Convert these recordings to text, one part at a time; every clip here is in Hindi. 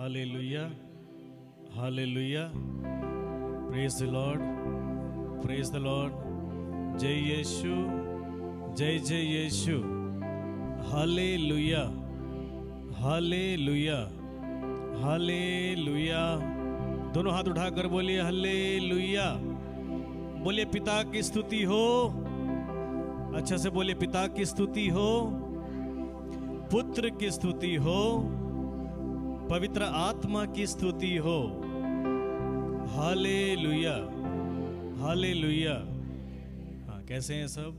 Hallelujah, hallelujah, praise the Lord, praise the Lord. जय यीशु, जय जय यीशु, हालेलुया, हालेलुया, हालेलुया। दोनों हाथ उठाकर बोलिए हालेलुया। बोलिए पिता की स्तुति हो। अच्छा से बोलिए पिता की स्तुति हो, पुत्र की स्तुति हो, पवित्र आत्मा की स्तुति हो। Hallelujah, hallelujah. हाँ, कैसे हैं सब?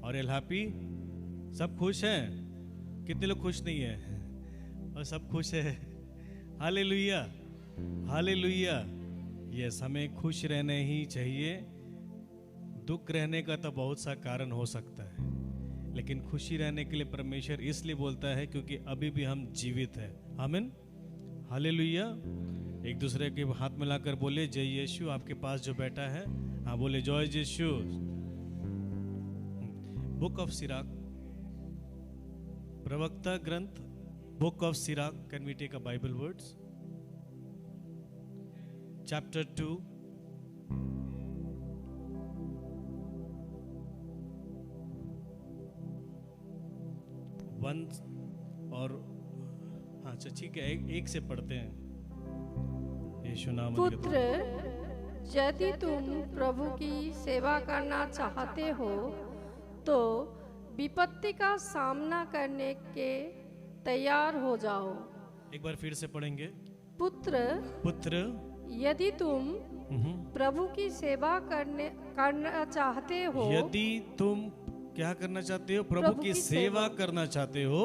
और एल हैप्पी? सब खुश हैं? कितने लोग खुश नहीं हैं? और सब खुश है। Hallelujah, hallelujah. यस, हमें खुश रहना ही चाहिए। दुख रहने का तो बहुत सा कारण हो सकता है, लेकिन खुशी रहने के लिए परमेश्वर इसलिए बोलता है क्योंकि अभी भी हम जीवित हैं। आमीन, हालेलुया। एक दूसरे के हाथ मिलाकर बोले जय यीशु। आपके पास जो बैठा है, हाँ बोले जय यीशु। बुक ऑफ सिराक, प्रवक्ता ग्रंथ, book of Sirach. Can we take a Bible words? Chapter 2 1 और अच्छा ठीक है, एक से पढ़ते हैं। यीशु नाम। पुत्र, यदि तुम प्रभु की सेवा करना चाहते हो तो विपत्ति का सामना करने के तैयार हो जाओ। एक बार फिर से पढ़ेंगे। पुत्र, पुत्र, यदि तुम प्रभु की सेवा करना चाहते हो, यदि तुम क्या करना चाहते हो? प्रभु की सेवा करना चाहते हो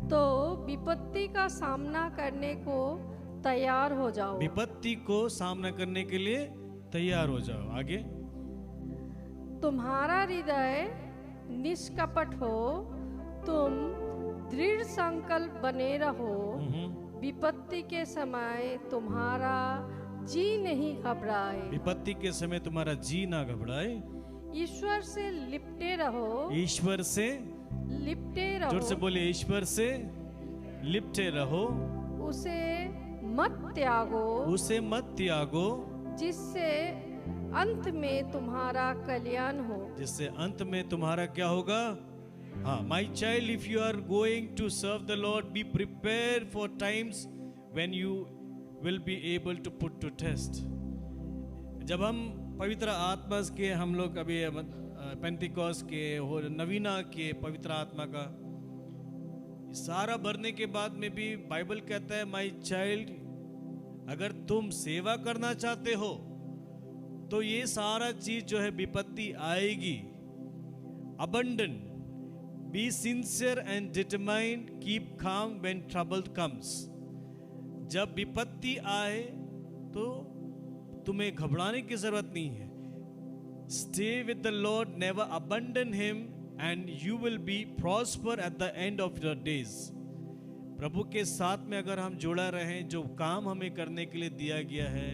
तो विपत्ति का सामना करने को तैयार हो जाओ। विपत्ति को सामना करने के लिए तैयार हो जाओ। आगे। तुम्हारा हृदय निष्कपट हो, तुम दृढ़ संकल्प बने रहो। विपत्ति के समय तुम्हारा जी नहीं घबराए। विपत्ति के समय तुम्हारा जी ना घबराए। ईश्वर से लिपटे रहो। ईश्वर से लिपटे रहो। जोर से बोले ईश्वर से लिपटे रहो। उसे मत त्यागो। उसे मत त्यागो, जिससे अंत में तुम्हारा कल्याण हो। जिससे अंत में तुम्हारा क्या होगा? हाँ, my child, if you are going to serve the Lord, be prepare for times when you will be able to put to test. जब हम पवित्र आत्मा के, हम लोग अभी पेंटिकॉस के और नवीना के पवित्र आत्मा का सारा भरने के बाद में भी बाइबल कहता है माय चाइल्ड, अगर तुम सेवा करना चाहते हो तो ये सारा चीज जो है विपत्ति आएगी। Abandon, be sincere and determined, keep calm when trouble comes. जब विपत्ति आए तो तुम्हें घबराने की जरूरत नहीं है। Stay with the Lord, never abandon him, and you will be prosper at the end of your days. प्रभु के साथ में अगर हम जुड़ा रहें, जो काम हमें करने के लिए दिया गया है,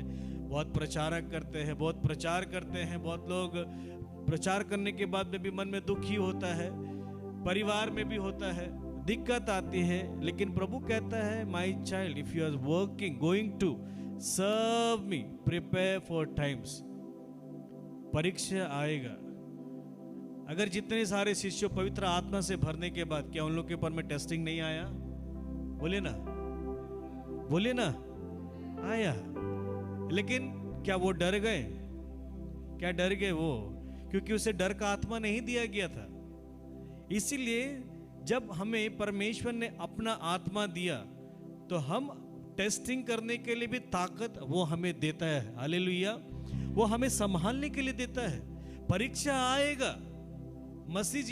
बहुत प्रचारक करते हैं, बहुत प्रचार करते हैं, बहुत लोग प्रचार करने के बाद में भी मन में दुखी होता है, परिवार में भी होता है, दिक्कत आती है, लेकिन प्रभु कहता है my child, if you are working, going to serve me, prepare for times. परीक्षा आएगा। अगर जितने सारे शिष्यों पवित्र आत्मा से भरने के बाद, क्या उन लोग के ऊपर में टेस्टिंग नहीं आया? बोले ना, बोले ना, आया। लेकिन क्या वो डर गए? क्या डर गए वो? क्योंकि उसे डर का आत्मा नहीं दिया गया था। इसीलिए जब हमें परमेश्वर ने अपना आत्मा दिया तो हम टेस्टिंग करने के लिए भी ताकत वो हमें देता है। हालेलुया। वो हमें संभालने के लिए देता है। परीक्षा आएगा। मसीह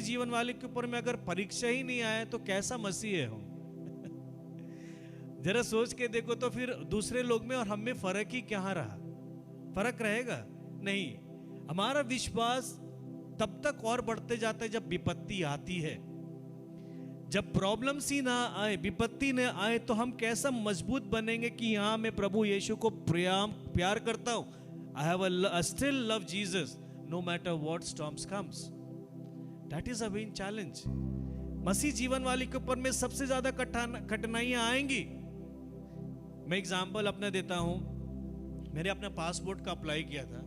जीवन वाले के ऊपर में अगर परीक्षा ही नहीं आए तो कैसा मसीह है हम? जरा सोच के देखो तो फिर दूसरे लोग में और हम में फर्क ही क्या रहा? फर्क रहेगा नहीं। हमारा विश्वास तब तक और बढ़ते जाता है जब विपत्ति आती है। जब प्रॉब्लम्स ही ना आए, विपत्ति न आए, तो हम कैसा मजबूत बनेंगे कि हाँ, मैं प्रभु यीशु को प्यार करता हूं। I still love Jesus no matter what storms comes. That is a main challenge. मसीह जीवन वाले के ऊपर में सबसे ज्यादा कठिनाइयां आएंगी। मैं एग्जाम्पल अपना देता हूं। मैंने अपना पासपोर्ट का अप्लाई किया था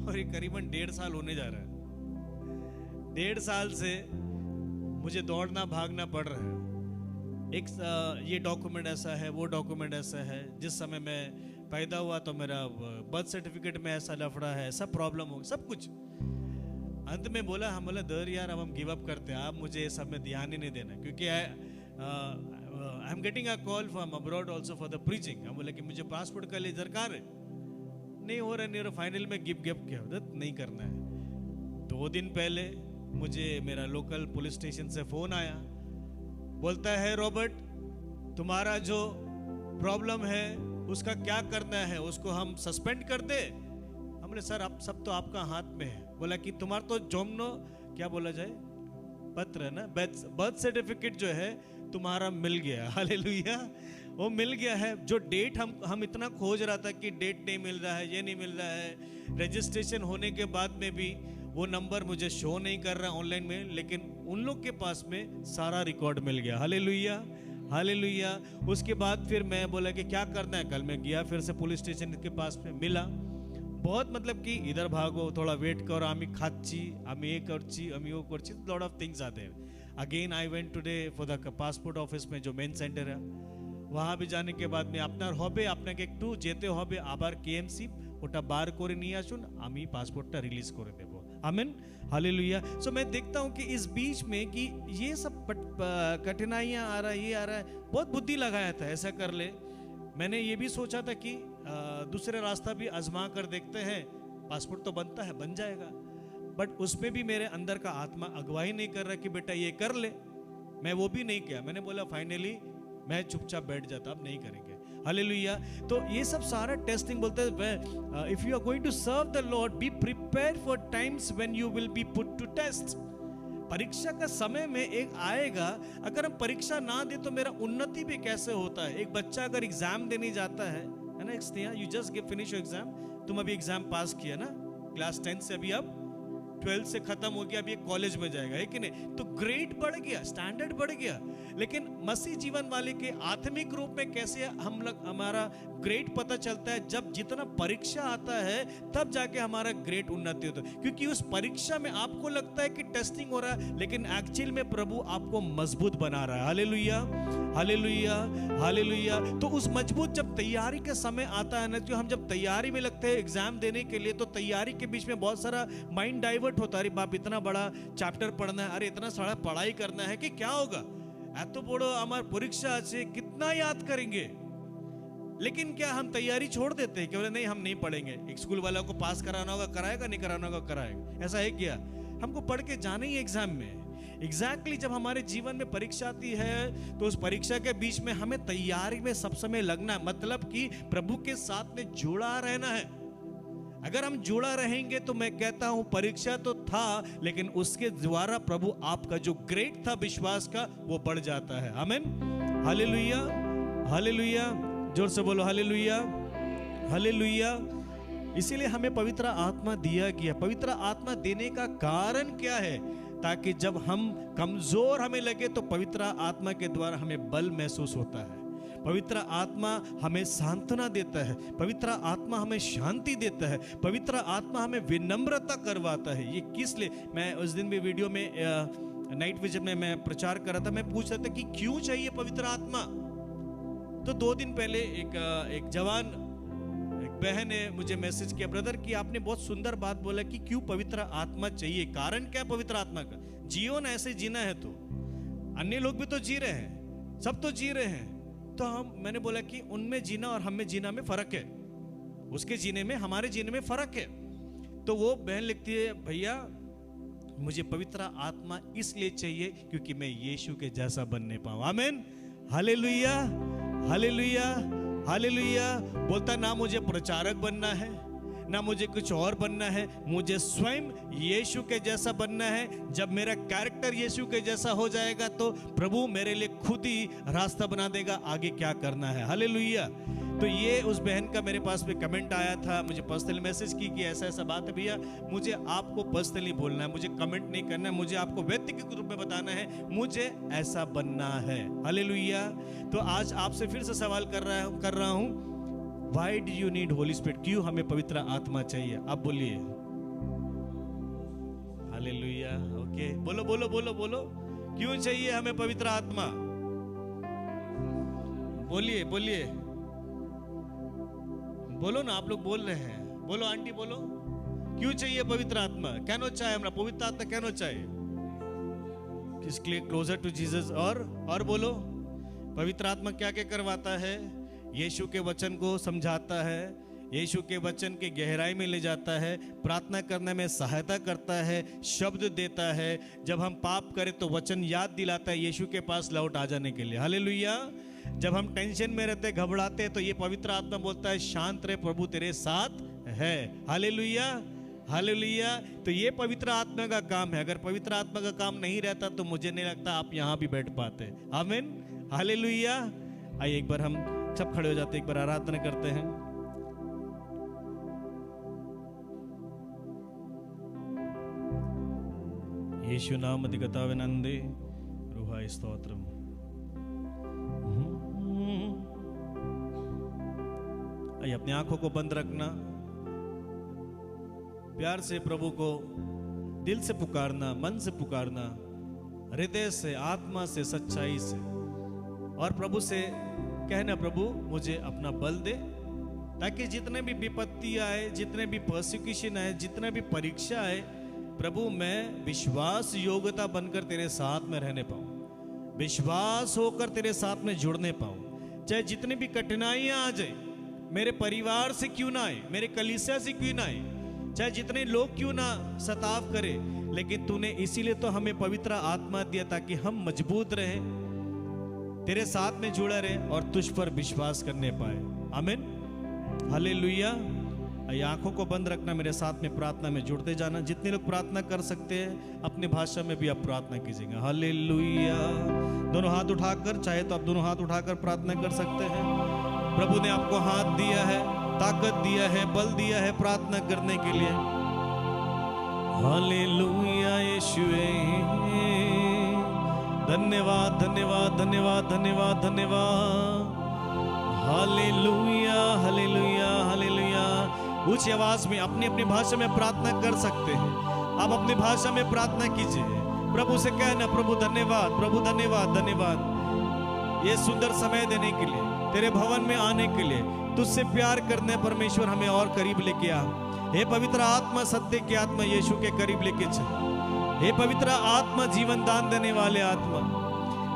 और ये करीबन 1.5 साल होने जा रहा है। 1.5 साल से मुझे दौड़ना भागना पड़ रहा है। ये डॉक्यूमेंट ऐसा है, वो डॉक्यूमेंट ऐसा है। जिस समय मैं पैदा हुआ तो मेरा बर्थ सर्टिफिकेट में ऐसा लफड़ा है, सब प्रॉब्लम हो, सब कुछ। अंत में बोला, हम बोला दर यार अब हम गिव अप करते हैं, आप मुझे ये सब में ध्यान ही नहीं देना, क्योंकि I am getting a call from abroad also for the preaching. हम बोला कि मुझे पासपोर्ट का लिए दरकार है, नहीं हो रहा फाइनल में गिव किया, नहीं करना है। 2 दिन पहले मुझे मेरा लोकल पुलिस स्टेशन से फोन आया, बोलता है रॉबर्ट तुम्हारा जो प्रॉब्लम है उसका क्या करना है, उसको हम सस्पेंड कर दे। हमने सर आप सब तो आपका हाथ में है। बोला कि तुम्हारा तो जोमनो क्या बोला जाए पत्र है ना, बर्थ सर्टिफिकेट जो है तुम्हारा मिल गया। हालेलुया, वो मिल गया है। जो डेट हम इतना खोज रहा था कि डेट नहीं मिल रहा है, ये नहीं मिल रहा है। रजिस्ट्रेशन होने के बाद में भी वो नंबर मुझे शो नहीं कर रहा ऑनलाइन में, लेकिन उन लोग के पास में सारा रिकॉर्ड मिल गया। Hallelujah, hallelujah. उसके बाद फिर मैं बोला कि क्या करना है। कल मैं गया फिर से पुलिस स्टेशन के पास में, मिला। बहुत मतलब कि इधर भागो, थोड़ा वेट करो, आमी खाची, आमी ये करची, आमी वो करची, लॉट ऑफ थिंग्स आते हैं। Again I went today for the passport office में जो मेन सेंटर है, वहाँ भी जाने के बाद में আপনার হবে, আপনাকে একটু যেতে হবে আবার কেএমসি, ওটা বার করে নিয়ে আসুন, আমি পাসपोर्टটা रिलीज করে দেব। आमीन, हालेलुया। सो मैं देखता हूँ कि इस बीच में कि ये सब कठिनाइयाँ आ रहा है, ये आ रहा है, बहुत बुद्धि लगाया था ऐसा कर ले। मैंने ये भी सोचा था कि दूसरे रास्ता भी आजमा कर देखते हैं, पासपोर्ट तो बनता है, बन जाएगा। बट उसमें भी मेरे अंदर का आत्मा अगुवाई नहीं कर रहा कि बेटा ये कर ले। मैं वो भी नहीं किया। मैंने बोला फाइनली मैं चुपचाप बैठ जाता, अब नहीं करेंगे। हालेलुया। तो ये सब सारा टेस्टिंग बोलते हैं, if you are going to serve the Lord be prepared for times when you will be put to test. परीक्षा का समय में एक आएगा, अगर हम परीक्षा ना दे तो मेरा उन्नति भी कैसे होता है। एक बच्चा अगर एग्जाम देने जाता है ना, you just finish your exam, तुम अभी एग्जाम पास किया ना, क्लास 10 से अभी अब 12 से खत्म हो गया, अभी एक कॉलेज में जाएगा, है कि नहीं? तो ग्रेड बढ़ गया, स्टैंडर्ड बढ़ गया। लेकिन मसीह जीवन वाले के आत्मिक रूप में कैसे हम लोग, हमारा ग्रेड पता चलता है जब जितना परीक्षा आता है तब जाके हमारा ग्रेड उन्नति होता है। क्योंकि उस परीक्षा में आपको लगता है कि टेस्टिंग हो रहा है, लेकिन एक्चुअल में प्रभु आपको मजबूत बना रहा है। Hallelujah, hallelujah, hallelujah. तो उस मजबूत जब तैयारी का समय आता है ना, तो हम जब तैयारी में लगते हैं एग्जाम देने के लिए, तो तैयारी के बीच में बहुत सारा माइंड डाइवर्ट होता है। अरे बाप इतना बड़ा चैप्टर पढ़ना है, अरे इतना सारा पढ़ाई करना है कि क्या होगा, एतो बड़ो हमार परीक्षा আছে, कितना याद करेंगे। लेकिन क्या हम तैयारी छोड़ देते हैं कि बोले नहीं हम नहीं पढ़ेंगे, एक स्कूल वाला को पास कराना होगा कराएगा, नहीं कराना होगा कराएगा, ऐसा है क्या? हमको पढ़ के जाना ही एग्जाम में। एग्जैक्टली जब हमारे जीवन में परीक्षा आती है तो उस परीक्षा के बीच में हमें तैयारी में सब समय लगना है, मतलब कि प्रभु के साथ में जुड़ा रहना है। अगर हम जुड़ा रहेंगे तो मैं कहता हूं परीक्षा तो था, लेकिन उसके द्वारा प्रभु आपका जो ग्रेड था विश्वास का वो बढ़ जाता है। आमीन, हालेलुया, हालेलुया। जोर से बोलो हालेलुया, हालेलुया। इसीलिए हमें पवित्र आत्मा दिया गया। पवित्र आत्मा देने का कारण क्या है? ताकि जब हम कमजोर हमें लगे तो पवित्र आत्मा के द्वारा हमें बल महसूस होता है। पवित्र आत्मा हमें सांत्वना देता है, पवित्र आत्मा हमें शांति देता है, पवित्र आत्मा हमें विनम्रता करवाता है। ये किस लिए? मैं उस दिन भी वीडियो में नाइट विजन में मैं प्रचार कर रहा था, मैं पूछ रहा था कि क्यों चाहिए पवित्र आत्मा। तो 2 दिन पहले एक जवान, एक बहन ने मुझे मैसेज किया, ब्रदर कि आपने बहुत सुंदर बात बोला कि क्यों पवित्र आत्मा चाहिए, कारण क्या पवित्र आत्मा का? जियो ना, ऐसे जीना है तो अन्य लोग भी तो जी रहे हैं, सब तो जी रहे हैं। तो मैंने बोला कि उनमें जीना और हमें जीना में फर्क है, उसके जीने में हमारे जीने में फर्क है। तो वो बहन लिखती है, भैया मुझे पवित्र आत्मा इसलिए चाहिए क्योंकि मैं यीशु के जैसा बनने पाऊं। आमीन, हालेलुया, हालेलुया, हालेलुया। बोलता ना मुझे प्रचारक बनना है, ना मुझे कुछ और बनना है, मुझे स्वयं यीशु के जैसा बनना है। जब मेरा कैरेक्टर यीशु के जैसा हो जाएगा तो प्रभु मेरे लिए खुद ही रास्ता बना देगा आगे क्या करना है। हालेलुया। तो ये उस बहन का मेरे पास में कमेंट आया था, मुझे पर्सनली मैसेज की कि ऐसा ऐसा बात है भैया, मुझे आपको पर्सनली बोलना है, मुझे कमेंट नहीं करना है, मुझे आपको व्यक्तिगत रूप में बताना है, मुझे ऐसा बनना है। हालेलुया। तो आज आपसे फिर से सवाल कर रहा हूं, why do you need Holi spirit? क्यों हमें पवित्र आत्मा चाहिए? आप बोलिए। हालेलुया। ओके, बोलो बोलो बोलो बोलो, क्यों चाहिए हमें पवित्र आत्मा? बोलिए बोलिए, बोलो ना, आप लोग बोल रहे हैं, बोलो आंटी बोलो, क्यों चाहिए पवित्र आत्मा? क्यों चाहिए हमरा पवित्र आत्मा? क्यों चाहिए? किसके लिए? Closer to Jesus. और बोलो, पवित्र आत्मा क्या क्या करवाता है? यीशु के वचन को समझाता है, यीशु के वचन के गहराई में ले जाता है, प्रार्थना करने में सहायता करता है, शब्द देता है। जब हम पाप करें तो वचन याद दिलाता है यीशु के पास लौट आ जाने के लिए। हालेलुया। जब हम टेंशन में रहते, घबराते हैं, तो ये पवित्र आत्मा बोलता है शांत रहे, प्रभु तेरे साथ है। Hallelujah hallelujah. तो ये पवित्र आत्मा का काम है। अगर पवित्र आत्मा का काम नहीं रहता तो मुझे नहीं लगता आप यहाँ भी बैठ पाते। आमीन। हालेलुया। आइए एक बार हम सब खड़े हो जाते, एक बार आराधना करते हैं। यीशु नाम अधिगताविनंदे रूहाय स्तोत्रम। आइए अपनी आंखों को बंद रखना, प्यार से प्रभु को दिल से पुकारना, मन से पुकारना, हृदय से, आत्मा से, सच्चाई से, और प्रभु से कहना, प्रभु मुझे अपना बल दे, ताकि जितने भी विपत्ति आए, जितने भी परसिक्यूशन आए, जितने भी परीक्षा आए, प्रभु मैं विश्वास योग्यता बनकर तेरे साथ में रहने पाऊं, विश्वास होकर तेरे साथ में जुड़ने पाऊं। चाहे जितनी भी कठिनाइयां आ जाए, मेरे परिवार से क्यों ना आए, मेरे कलीसिया से क्यों ना आए, चाहे जितने लोग क्यों ना सताव करे, लेकिन तूने इसीलिए तो हमें पवित्र आत्मा दिया ताकि हम मजबूत रहे, तेरे साथ में जुड़ा रहे और तुझ पर विश्वास करने पाए। आमीन। हालेलुया। ये आंखों को बंद रखना, मेरे साथ में प्रार्थना में जुड़ते जाना। जितने लोग प्रार्थना कर सकते हैं अपनी भाषा में भी आप प्रार्थना कीजिएगा। हालेलुया। दोनों हाथ उठाकर, चाहे तो आप दोनों हाथ उठाकर प्रार्थना कर सकते हैं। प्रभु ने आपको हाथ दिया है, ताकत दिया है, बल दिया है प्रार्थना करने के लिए। हालेलुया यीशुए, धन्यवाद धन्यवाद धन्यवाद धन्यवाद धन्यवाद। Hallelujah hallelujah hallelujah. ऊंची आवाज में अपनी अपनी भाषा में प्रार्थना कर सकते हैं। आप अपनी भाषा में प्रार्थना कीजिए, प्रभु से कहना, प्रभु धन्यवाद, प्रभु धन्यवाद धन्यवाद ये सुंदर समय देने के लिए, तेरे भवन में आने के लिए, तुझसे प्यार करने परमेश्वर हमें और करीब लेके आ। हे पवित्र आत्मा, सत्य की आत्मा, यीशु के करीब लेके चल। हे पवित्र आत्मा, जीवन दान देने वाले आत्मा,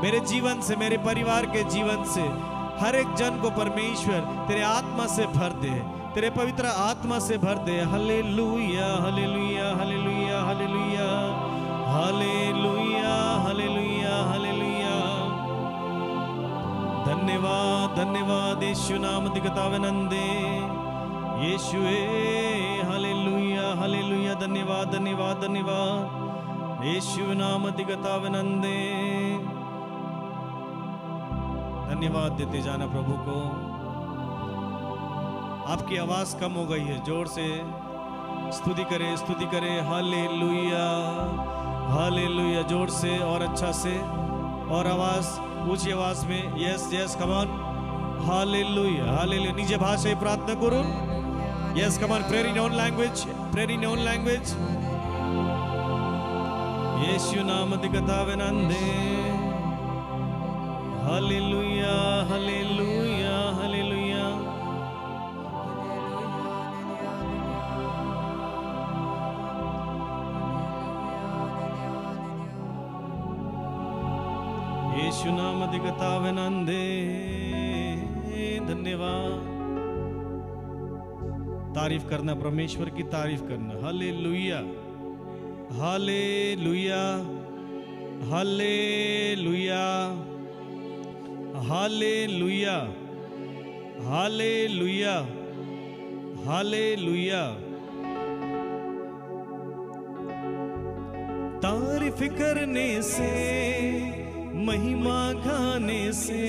मेरे जीवन से, मेरे परिवार के जीवन से हर एक जन को परमेश्वर तेरे आत्मा से भर दे, तेरे पवित्र आत्मा से भर दे। Hallelujah hallelujah hallelujah hallelujah hallelujah hallelujah hallelujah. धन्यवाद धन्यवाद यीशु नाम दिगतावनंदे यीशुए। Hallelujah hallelujah. धन्यवाद धन्यवाद धन्यवाद यीशु नाम दिगतावनंदे। धन्यवाद देते जाना प्रभु को। आपकी आवाज कम हो गई है, जोर से स्तुति करें, स्तुति करें। Hallelujah hallelujah. जोर से और अच्छा से और आवाज, ऊंची आवाज में। Yes yes, come on. Hallelujah hallelujah. निज भाषा प्रार्थना करो। Yes, come on, prayer in own language, prayer in own language. Yeshu नाम दिगतावनंदे। Hallelujah hallelujah hallelujah. यीशु नाम दिगतावनंदे। धन्यवाद। तारीफ करना, परमेश्वर की तारीफ करना। Hallelujah hallelujah hallelujah hallelujah hallelujah hallelujah. तारीफ करने से, महिमा गाने से,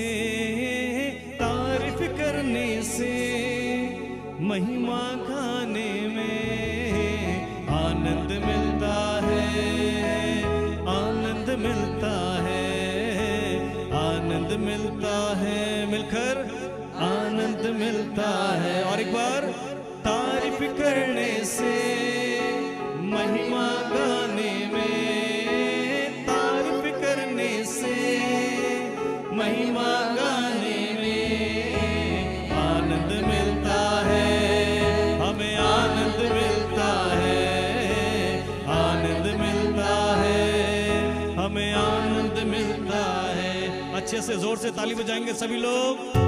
तारीफ करने से, महिमा गाने में आनंद मिलता है, आनंद मिलता है, आनंद मिलता है, मिलकर आनंद मिलता है। और एक बार, तारीफ करने से, महिमा गाने में, तारीफ करने से, महिमा गाने में आनंद मिलता है, हमें आनंद मिलता है, आनंद मिलता है, हमें आनंद मिलता है। अच्छे से जोर से ताली बजाएंगे सभी लोग।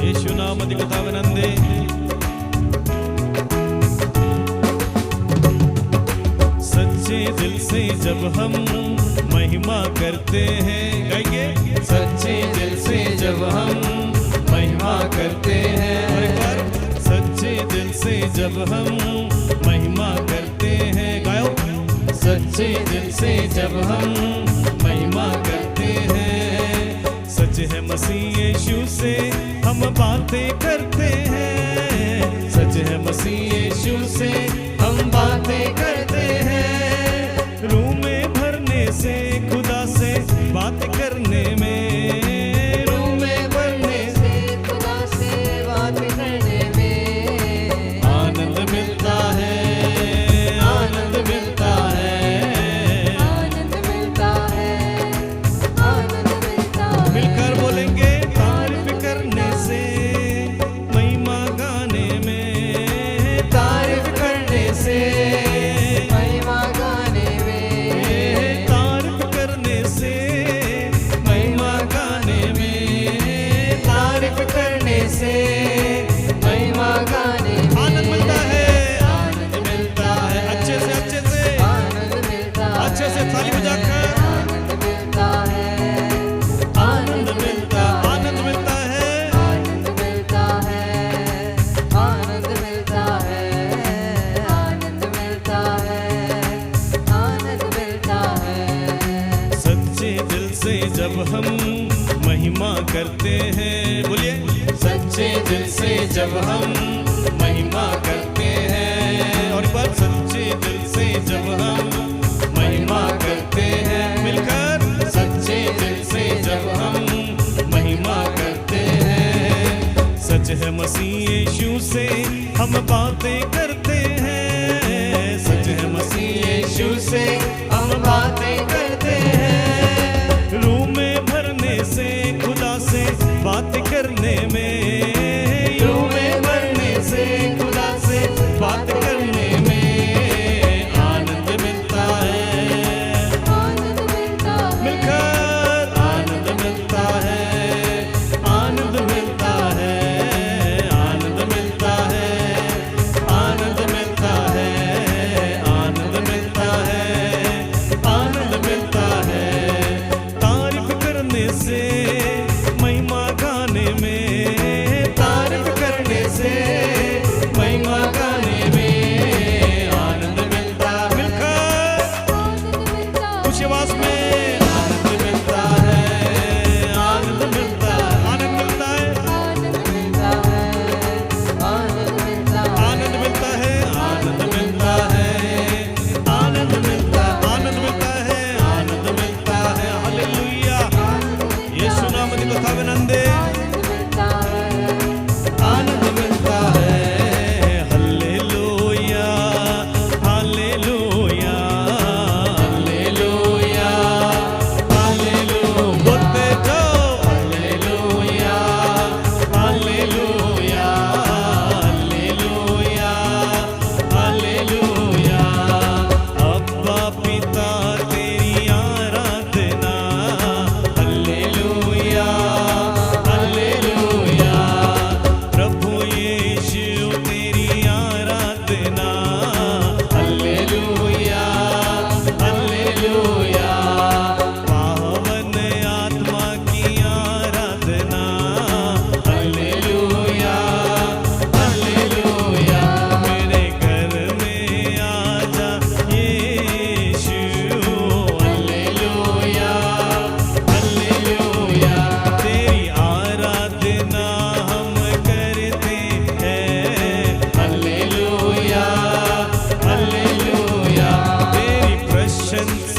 यीशु नाम अधिकतावनंदे। सच्चे दिल से जब हम महिमा करते हैं, गाएंगे, सच्चे दिल से जब हम महिमा करते हैं। और एक बार, सच्चे दिल से जब हम महिमा करते हैं, गाओ, सच्चे दिल से जब हम महिमा करते हैं। सच है मसीह यीशु से हम बातें करते हैं, सच है मसीह यीशु से हम बातें करते हैं। रूह में भरने से, खुदा से बात करने में, रूह में भरने से, खुदा से बात करने में आनंद मिलता है, आनंद मिलता है, आनंद मिलता है, आनंद मिलता है। मिलकर बोलेंगे, तारीफ करने से, महिमा गाने में, तारीफ करने से, महिमा गाने में, तारीफ करने से, महिमा गाने में, तारीफ करने से, महिमा गाने में आनंद मिलता है, आनंद मिलता है। अच्छे से आनंद मिलता है, अच्छे से थाली बजाकर आनंद मिलता है, आनंद मिलता, आनंद मिलता है, आनंद मिलता है, आनंद मिलता है, आनंद मिलता है, आनंद मिलता है। सच्चे दिल से जब हम महिमा करते हैं, बोलिए, सच्चे दिल से जब हम महिमा करते हैं। और एक बार, सच्चे दिल से जब हम महिमा करते हैं, मिलकर, सच्चे दिल से जब हम महिमा करते हैं। सच है मसीह यीशु से हम बातें करते हैं, सच है मसीह यीशु से हम बातें करते हैं। रूह में भरने से, खुदा से बात करने में, रूह में भरने से, खुदा से बात करने में आनंद मिलता है, आनंद मिलता है, मिलकर आनंद मिलता है, आनंद मिलता है, आनंद मिलता है, आनंद मिलता है, आनंद मिलता है,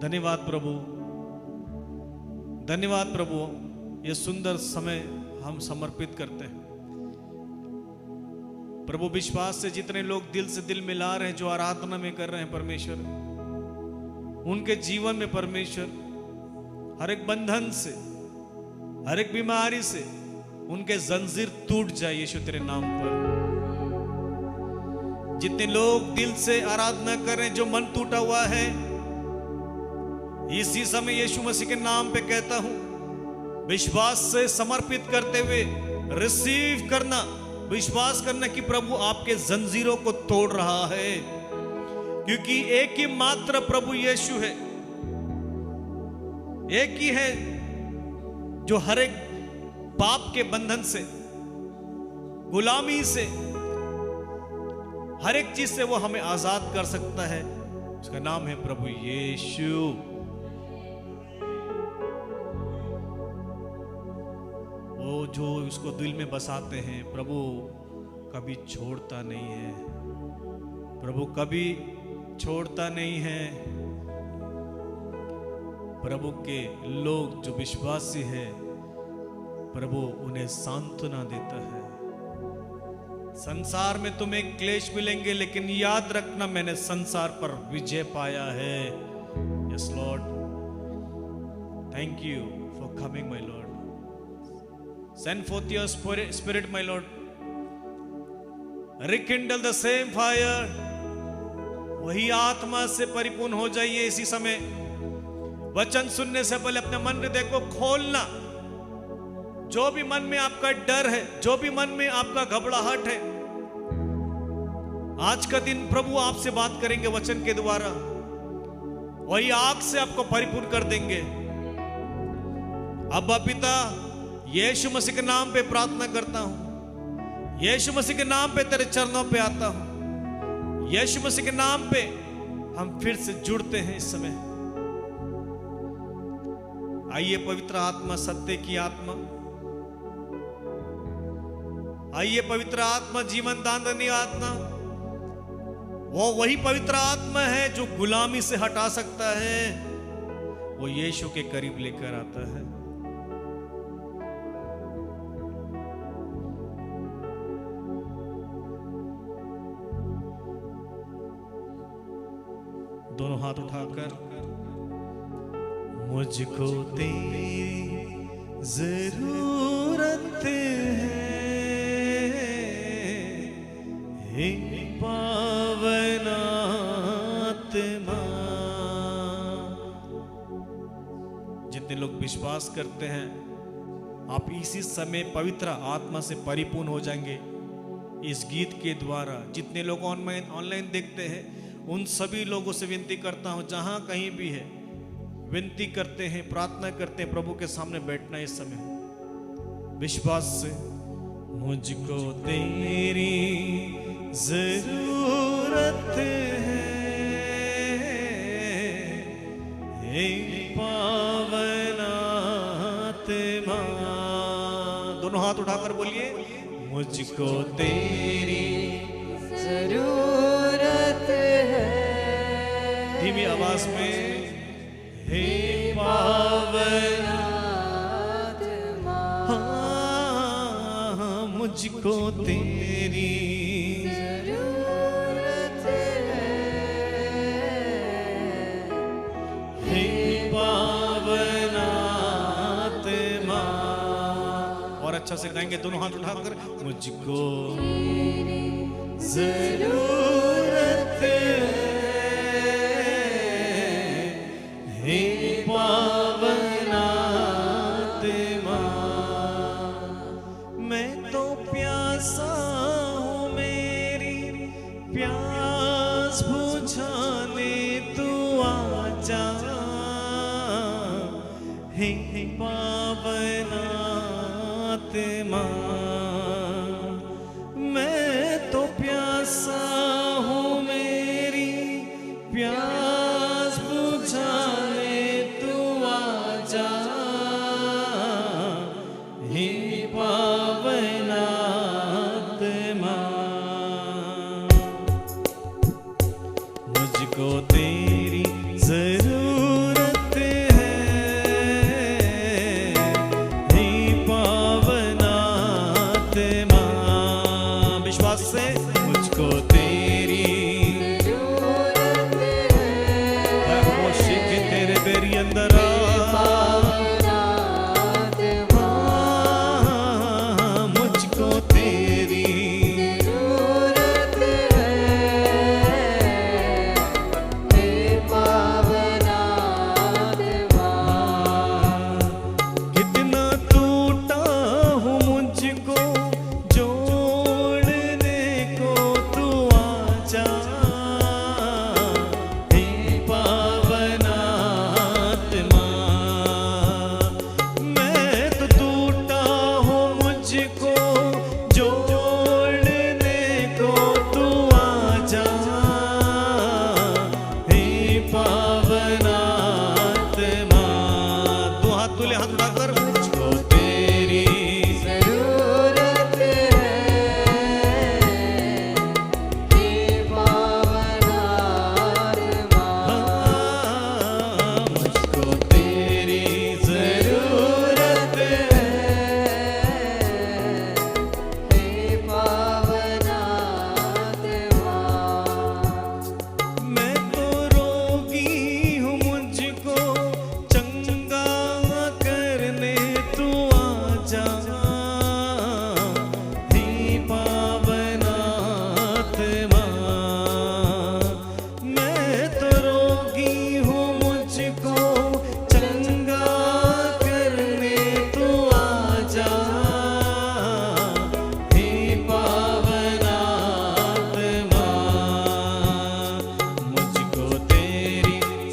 धन्यवाद प्रभु, धन्यवाद प्रभु। ये सुंदर समय हम समर्पित करते हैं प्रभु। विश्वास से जितने लोग दिल से दिल मिला रहे हैं, जो आराधना में कर रहे हैं परमेश्वर, उनके जीवन में परमेश्वर हर एक बंधन से, हर एक बीमारी से उनके जंजीर टूट जाए यीशु तेरे नाम पर। जितने लोग दिल से आराधना कर रहे हैं, जो मन टूटा हुआ है, इसी समय यीशु मसीह के नाम पे कहता हूं, विश्वास से समर्पित करते हुए रिसीव करना, विश्वास करना कि प्रभु आपके जंजीरों को तोड़ रहा है, क्योंकि एक ही मात्र प्रभु यीशु है। एक ही है जो हर एक पाप के बंधन से, गुलामी से, हर एक चीज से वो हमें आजाद कर सकता है। उसका नाम है प्रभु यीशु। वो जो उसको दिल में बसाते हैं, प्रभु कभी छोड़ता नहीं है, प्रभु कभी छोड़ता नहीं है। प्रभु के लोग जो विश्वासी है, प्रभु उन्हें सांत्वना देता है। संसार में तुम्हें क्लेश मिलेंगे, लेकिन याद रखना मैंने संसार पर विजय पाया है। Yes Lord, thank you for coming my Lord. Send fourth your spirit my Lord, rekindle the same fire. वही आत्मा से परिपूर्ण हो जाइए इसी समय। वचन सुनने से पहले अपने मन हृदय को खोलना। जो भी मन में आपका डर है, जो भी मन में आपका घबराहट है, आज का दिन प्रभु आपसे बात करेंगे वचन के द्वारा। वही आग से आपको परिपूर्ण कर देंगे। अब्बा पिता, यीशु मसीह के नाम पे प्रार्थना करता हूं, यीशु मसीह के नाम पे तेरे चरणों पे आता हूं। यीशु मसीह के नाम पे हम फिर से जुड़ते हैं इस समय। आइए पवित्र आत्मा, सत्य की आत्मा, आइए पवित्र आत्मा, जीवन दान देने आत्मा। वो वही पवित्र आत्मा है जो गुलामी से हटा सकता है, वो यीशु के करीब लेकर आता है। दोनों हाथ उठाकर, मुझको तेरी जरूरत है, हे पावन आत्मा। जितने लोग विश्वास करते हैं, आप इसी समय पवित्र आत्मा से परिपूर्ण हो जाएंगे इस गीत के द्वारा। जितने लोग ऑनलाइन देखते हैं, उन सभी लोगों से विनती करता हूं, जहां कहीं भी है, विनती करते हैं, प्रार्थना करते हैं, प्रभु के सामने बैठना इस समय विश्वास से। मुझको तेरी जरूरत है, हे पावन आत्मा। दोनों हाथ उठाकर बोलिए, मुझको तेरी जरूरत है। धीमी आवाज में, हे पावन आत्मा, हाँ, मुझको तेरी जरूरत है, हे पावन आत्मा। और अच्छा से गाएंगे दोनों हाथ उठाकर, मुझको जरूरत है, हे पावन आत्मा। मैं तो प्यासा हूँ, मेरी प्यास बुझाने तू आजा, हे पावन आत्मा। मैं तो प्यासा हूँ, मेरी प्यास बुझाने तू आजा, हे पावन आत्मा। मुझको तेरी जरूरत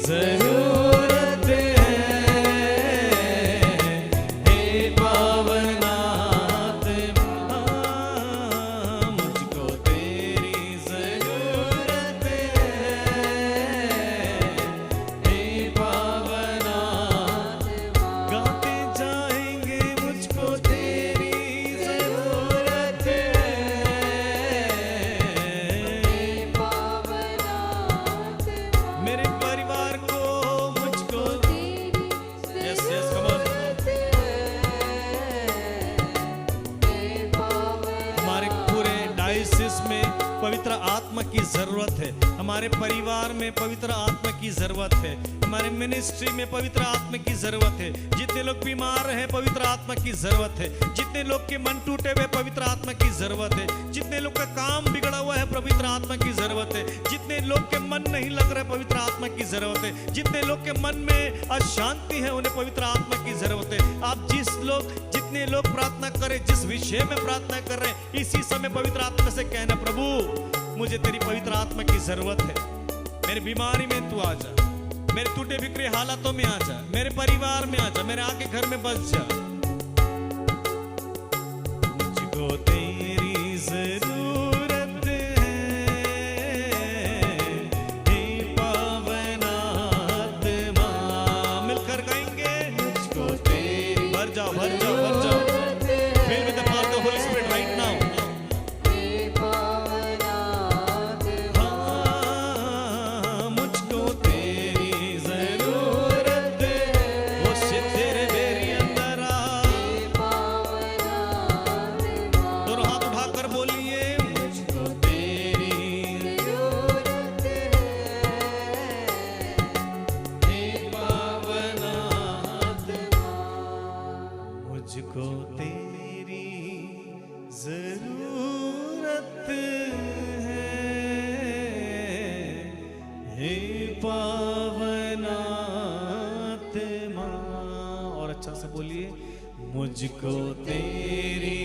जरूरत है, हे पावन आत्मा, मुझको तेरी जरूरत है, हे पावन आत्मा। गाते जाएंगे मुझको तेरी जरूरत है, मेरे परिवार को मुझको यस यस कम ऑन। हमारे पूरे डायसिस में पवित्र आत्मा की जरूरत है, हमारे परिवार में पवित्र आत्मा की जरूरत है, हमारे मिनिस्ट्री में पवित्र आत्मा की जरूरत है। जितने लोग बीमार हैं पवित्र आत्मा की जरूरत है, जितने लोग के मन टूटे हुए पवित्र आत्मा की जरूरत है, जितने लोग का काम बिगड़ा हुआ है पवित्र आत्मा की जरूरत है, जितने लोग के मन नहीं लग रहा है पवित्र आत्मा की जरूरत है, जितने लोग के मन में अशांति है उन्हें पवित्र आत्मा की जरूरत है। आप जितने लोग प्रार्थना करें, जिस विषय में प्रार्थना कर रहे हैं, इसी समय पवित्र आत्मा से कहना, प्रभु मुझे तेरी पवित्र आत्मा की जरूरत है, मेरी बीमारी में तू आ जा, मेरे टूटे बिखरे हालातों में आ जा, मेरे परिवार में आ जा, मेरे आके घर में बस जा। मुझको तेरी जरूरत है, हे पावन आत्मा। मिलकर गाएंगे, मुझको तेरी, भर जाओ भर जाओ भर जाओ, fill with the power of the Holy Spirit right now. हाँ, मुझको तेरी जरूरत है, वो से तेरे मेरी अंदर आ। दोनों हाथ उठाकर बोलिए, मुझको तेरी जरूरत है, हे पावन आत्मा। मुझको तेरी जरूरत है, हे पावन आत्मा। और अच्छा से बोलिए, मुझको तेरी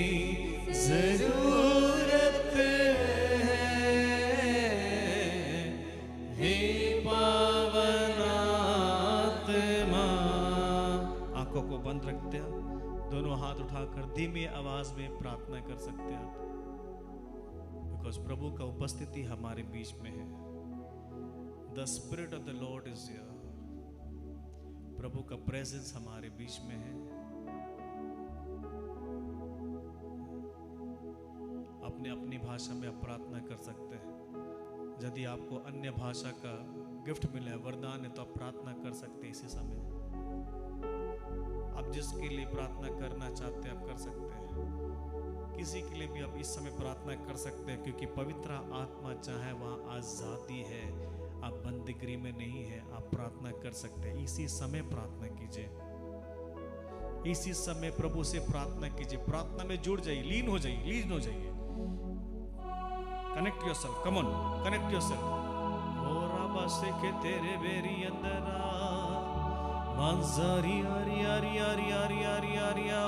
जरूरत है, हे पावन आत्मा। आंखों को बंद रखते हैं, दोनों हाथ उठाकर धीमी आवाज में प्रार्थना कर सकते हैं आप, बिकॉज प्रभु का उपस्थिति हमारे बीच में है। The spirit of the Lord is here. प्रभु का प्रेजेंस हमारे बीच में है। अपने अपनी भाषा में आप प्रार्थना कर सकते हैं। यदि आपको अन्य भाषा का गिफ्ट मिला है, वरदान है, तो आप प्रार्थना कर सकते हैं इसी समय। आप जिसके लिए प्रार्थना करना चाहते हैं आप कर सकते हैं। किसी के लिए भी आप इस समय प्रार्थना कर सकते हैं, क्योंकि पवित्र आत्मा चाहे वहाँ आजादी है, आप बंदीगिरी में नहीं है, आप प्रार्थना कर सकते हैं। इसी समय प्रार्थना कीजिए, इसी समय प्रभु से प्रार्थना कीजिए, प्रार्थना में जुड़ जाइए, लीन हो जाइए, लीन हो जाइए। Connect yourself, come on, connect yourself. ओ रबा से के तेरे बेरी अंदर आ, मंजरी आरी आरी आरी आरी आरी आरिया,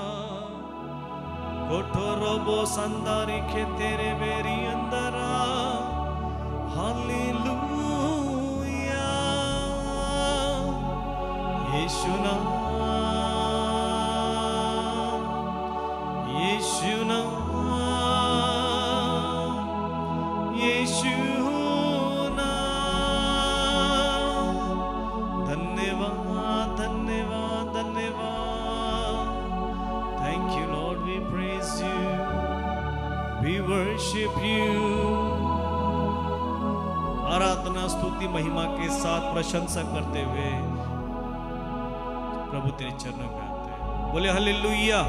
कोठोरोबो संदारी के तेरे बेरी अंदर आ। हालेलुया, यीशु नाम, यीशु नाम, यीशु नाम। धन्यवाद धन्यवाद धन्यवाद। Thank you Lord, we praise you, we worship you। आराधना स्तुति महिमा के साथ प्रशंसा करते हुए प्रभु तेरे चरणों में आते हैं। बोले हालेलुया।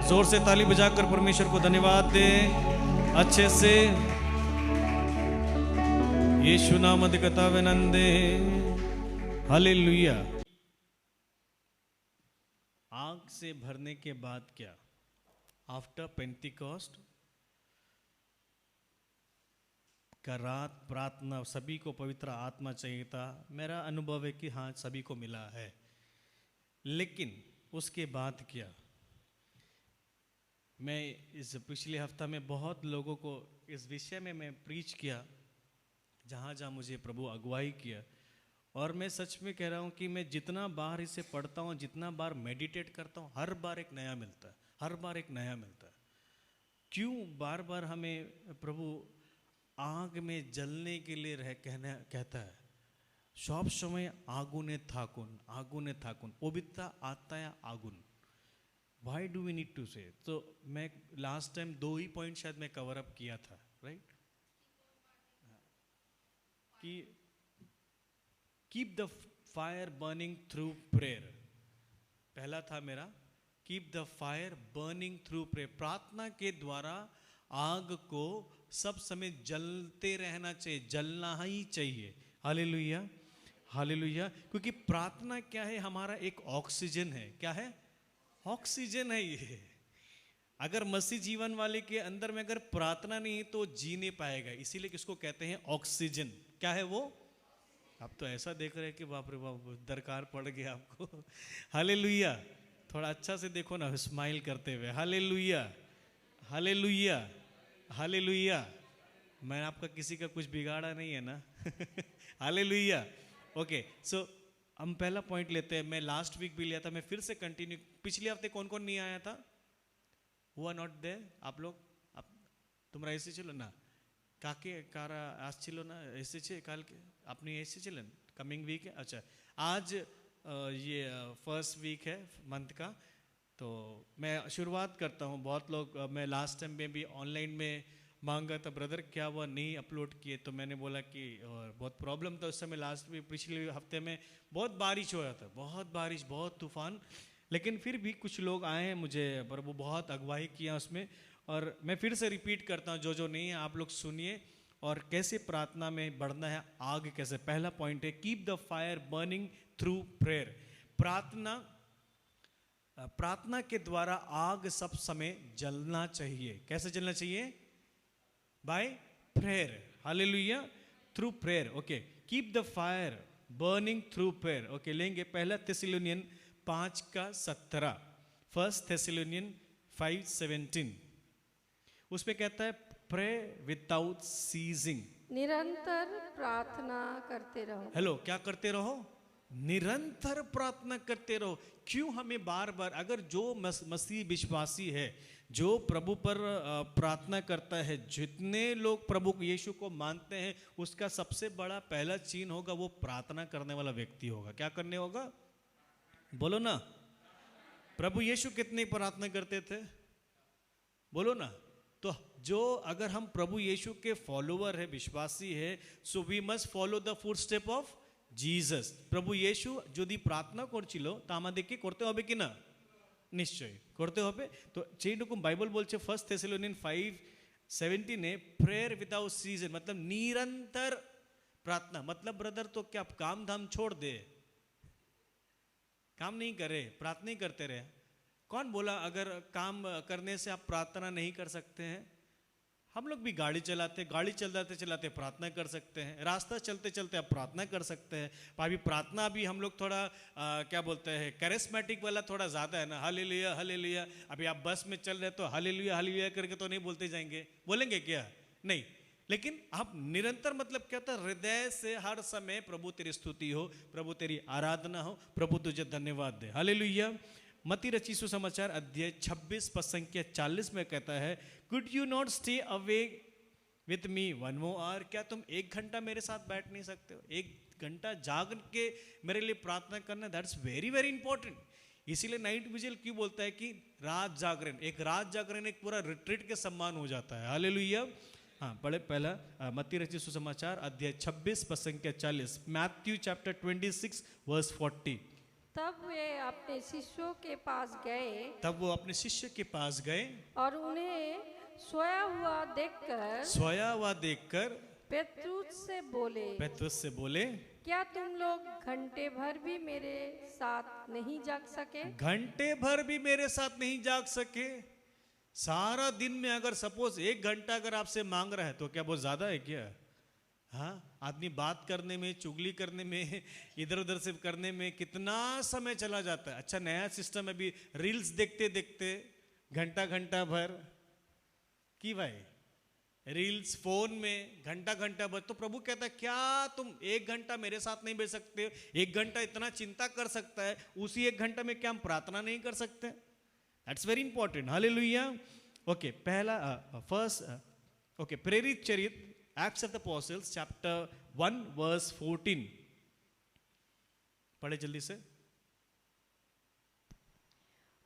जोर से ताली बजाकर परमेश्वर को धन्यवाद दे अच्छे से। यीशु नाम अधिकता विनंदे। हालेलुया। आग से भरने के बाद क्या? आफ्टर पेंटिकॉस्ट का रात प्रार्थना, सभी को पवित्र आत्मा चाहिए था। मेरा अनुभव है कि हाँ सभी को मिला है, लेकिन उसके बाद क्या? मैं इस पिछले हफ्ता में बहुत लोगों को इस विषय में मैं प्रीच किया, जहाँ जहाँ मुझे प्रभु अगुवाई किया, और मैं सच में कह रहा हूँ कि मैं जितना बार इसे पढ़ता हूँ, जितना बार मेडिटेट करता हूँ, हर बार एक नया मिलता है, हर बार एक नया मिलता है। क्यों बार बार हमें प्रभु आग में जलने के लिए कहता है? सब समय आगुने थाकुन, पवित्रता आत्मा आगुन। Why do we need to say? तो मैं लास्ट टाइम 2 ही पॉइंट शायद मैं कवर अप किया था, राइट? कि keep the fire burning through prayer, पहला था मेरा, keep the fire burning through prayer. प्रार्थना के द्वारा आग को सब समय जलते रहना चाहिए, जलना ही चाहिए। Hallelujah, hallelujah. क्योंकि प्रार्थना क्या है? हमारा एक ऑक्सीजन है। क्या है? ऑक्सीजन है ये। अगर मसीह जीवन वाले के अंदर में अगर प्रार्थना नहीं है तो जी नहीं पाएगा। इसीलिए किसको कहते हैं? ऑक्सीजन। क्या है वो? आप तो ऐसा देख रहे हैं कि बाप रे बाप दरकार पड़ गया आपको। हालेलुया। थोड़ा अच्छा से देखो ना, स्माइल करते हुए। Hallelujah, hallelujah, hallelujah. मैं आपका किसी का कुछ बिगाड़ा नहीं है ना? हालेलुया। ओके, सो हम पहला पॉइंट लेते हैं। मैं लास्ट वीक भी लिया था, मैं फिर से कंटिन्यू। पिछले हफ्ते कौन कौन नहीं आया था? हुआ नॉट देयर? आप लोग, आप তোমরা এসেছিল না? কাকে কারা আসছিল না? এসেছে কালকে? আপনি এসেছিলেন कमिंग वीक है? अच्छा, आज ये फर्स्ट वीक है मंथ का, तो मैं शुरुआत करता हूँ। बहुत लोग, मैं लास्ट टाइम में भी ऑनलाइन में मांगा था, ब्रदर क्या हुआ नहीं अपलोड किए? तो मैंने बोला कि बहुत प्रॉब्लम था उस समय। लास्ट में पिछले हफ्ते में बहुत बारिश हो रहा था, बहुत बारिश, बहुत तूफान, लेकिन फिर भी कुछ लोग आए हैं मुझे, पर वो बहुत अगुवाई किया उसमें। और मैं फिर से रिपीट करता हूँ, जो नहीं है आप लोग सुनिए, और कैसे प्रार्थना में बढ़ना है, आग कैसे। पहला पॉइंट है keep the fire burning through prayer. प्रार्थना के द्वारा आग सब समय जलना चाहिए। कैसे जलना चाहिए? By prayer. Hallelujah, through prayer. Okay, keep the fire burning through prayer. Okay, लेंगे पहला थिस्सलुनीयन 5:17, 1 Thessalonians 5:17। उसमें कहता है प्रे विदाउट सीजिंग। निरंतर प्रार्थना करते रहो। हेलो, क्या करते रहो? निरंतर प्रार्थना करते रहो। क्यों हमें बार बार, अगर जो मसीह विश्वासी है, जो प्रभु पर प्रार्थना करता है, जितने लोग प्रभु यीशु को मानते हैं, उसका सबसे बड़ा पहला चिन्ह होगा वो प्रार्थना करने वाला व्यक्ति होगा। क्या करने होगा? बोलो ना। प्रभु यीशु कितनी प्रार्थना करते थे? बोलो ना। तो जो, अगर हम प्रभु यीशु के फॉलोवर है, विश्वासी है, so we must follow the footstep of Jesus. प्रभु यीशु যদি প্রার্থনা করছিল তা আমাদেরকে করতে হবে কি না? নিশ্চয়ই করতে হবে। তো যেরকম বাইবেল বলছে 1 Thessalonians 5:17 এ प्रेयर विदाउट सीजन, मतलब निरंतर प्रार्थना। मतलब ब्रदर तो क्या आप काम धाम छोड़ दे, काम नहीं करे, प्रार्थना नहीं करते रहे? कौन बोला अगर काम करने से आप प्रार्थना नहीं कर सकते हैं? हम लोग भी गाड़ी चलाते चलाते प्रार्थना कर सकते हैं, रास्ता चलते चलते आप प्रार्थना कर सकते हैं। अभी प्रार्थना भी हम लोग थोड़ा क्या बोलते हैं, कैरिस्मेटिक वाला थोड़ा ज़्यादा है ना। Hallelujah, hallelujah. अभी आप बस में चल रहे तो हालेलुया, हालेलुया करके तो नहीं बोलते जाएंगे, बोलेंगे क्या? नहीं। लेकिन आप निरंतर, मतलब क्या होता है? हृदय से हर समय प्रभु तेरी स्तुति हो, प्रभु तेरी आराधना हो, प्रभु तुझे धन्यवाद दे। हालेलुया। मत्ती रचित सुसमाचार अध्याय 26 पद संख्या 40 में कहता है, could you not stay away with me 1 more hour? क्या तुम 1 घंटा मेरे साथ बैठ नहीं सकते हो? 1 घंटा जाग के मेरे लिए प्रार्थना करना, दैट्स वेरी वेरी इंपॉर्टेंट। इसीलिए नाइट विजिल क्यों बोलता है कि रात जागरण, एक रात जागरण एक पूरा रिट्रीट के समान हो जाता है। हालेलुया। हाँ, पढ़े पहला मत्ती रचित सुसमाचार अध्याय 26 पद संख्या 40, मैथ्यू चैप्टर 26 वर्स 40। तब वे अपने शिष्यों के पास गए, तब वो अपने शिष्य के पास गए और उन्हें सोया हुआ देखकर पेत्रुस से बोले, क्या तुम लोग घंटे भर भी मेरे साथ नहीं जाग सके? घंटे भर भी मेरे साथ नहीं जाग सके? सारा दिन में अगर सपोज 1 घंटा अगर आपसे मांग रहा है तो क्या बहुत ज्यादा है क्या? हाँ, आदमी बात करने में, चुगली करने में, इधर उधर से करने में कितना समय चला जाता है। अच्छा, नया सिस्टम है, अभी रील्स देखते देखते घंटा भर की भाई रील्स, फोन में घंटा घंटा बस। तो प्रभु कहता है क्या तुम 1 घंटा मेरे साथ नहीं बैठ सकते? 1 घंटा इतना चिंता कर सकता है, उसी 1 घंटा में क्या हम प्रार्थना नहीं कर सकते? That's very important. Hallelujah. Okay, पहला फर्स्ट ओके, प्रेरित चरित, Acts of the Apostles chapter 1 verse 14 पढ़े जल्दी से।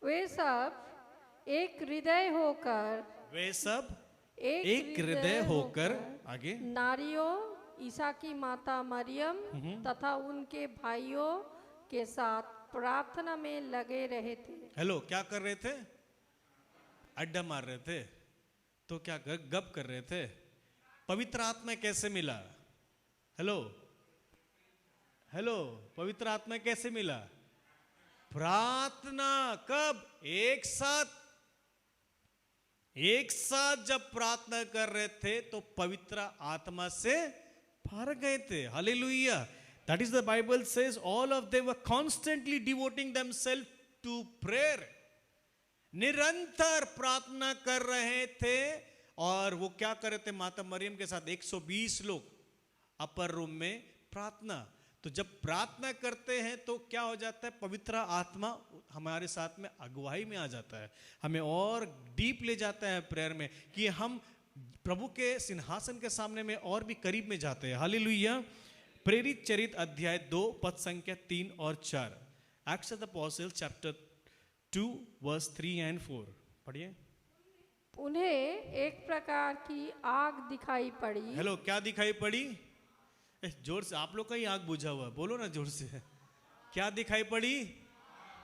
वे सब एक हृदय होकर, वे सब एक हृदय होकर, आगे, नारियों, ईसा की माता मरियम तथा उनके भाइयों के साथ प्रार्थना में लगे रहे थे। हेलो, क्या कर रहे थे? अड्डा मार रहे थे। तो क्या गप कर रहे थे? पवित्र आत्मा कैसे मिला? हेलो हेलो, पवित्र आत्मा कैसे मिला? प्रार्थना। कब? एक साथ जब प्रार्थना कर रहे थे तो पवित्र आत्मा से भर गए थे। Hallelujah. That is the Bible says all of them were constantly devoting themselves to prayer. निरंतर प्रार्थना कर रहे थे। और वो क्या कर रहे थे? माता मरियम के साथ 120 लोग अपर रूम में प्रार्थना। तो जब प्रार्थना करते हैं तो क्या हो जाता है? पवित्र आत्मा हमारे साथ में अगुवाई में आ जाता है, हमें और डीप ले जाता है प्रेयर में, कि हम प्रभु के सिंहासन के सामने में और भी करीब में जाते हैं। हालेलुया। प्रेरित चरित अध्याय 2 पद संख्या 3 और 4, Acts of the Apostles chapter 2 verse 3 and 4 पढ़िए। उन्हें एक प्रकार की आग दिखाई पड़ी। हेलो, क्या दिखाई पड़ी? जोर से, आप लोग का ही आग बुझा हुआ, बोलो ना जोर से। क्या दिखाई पड़ी?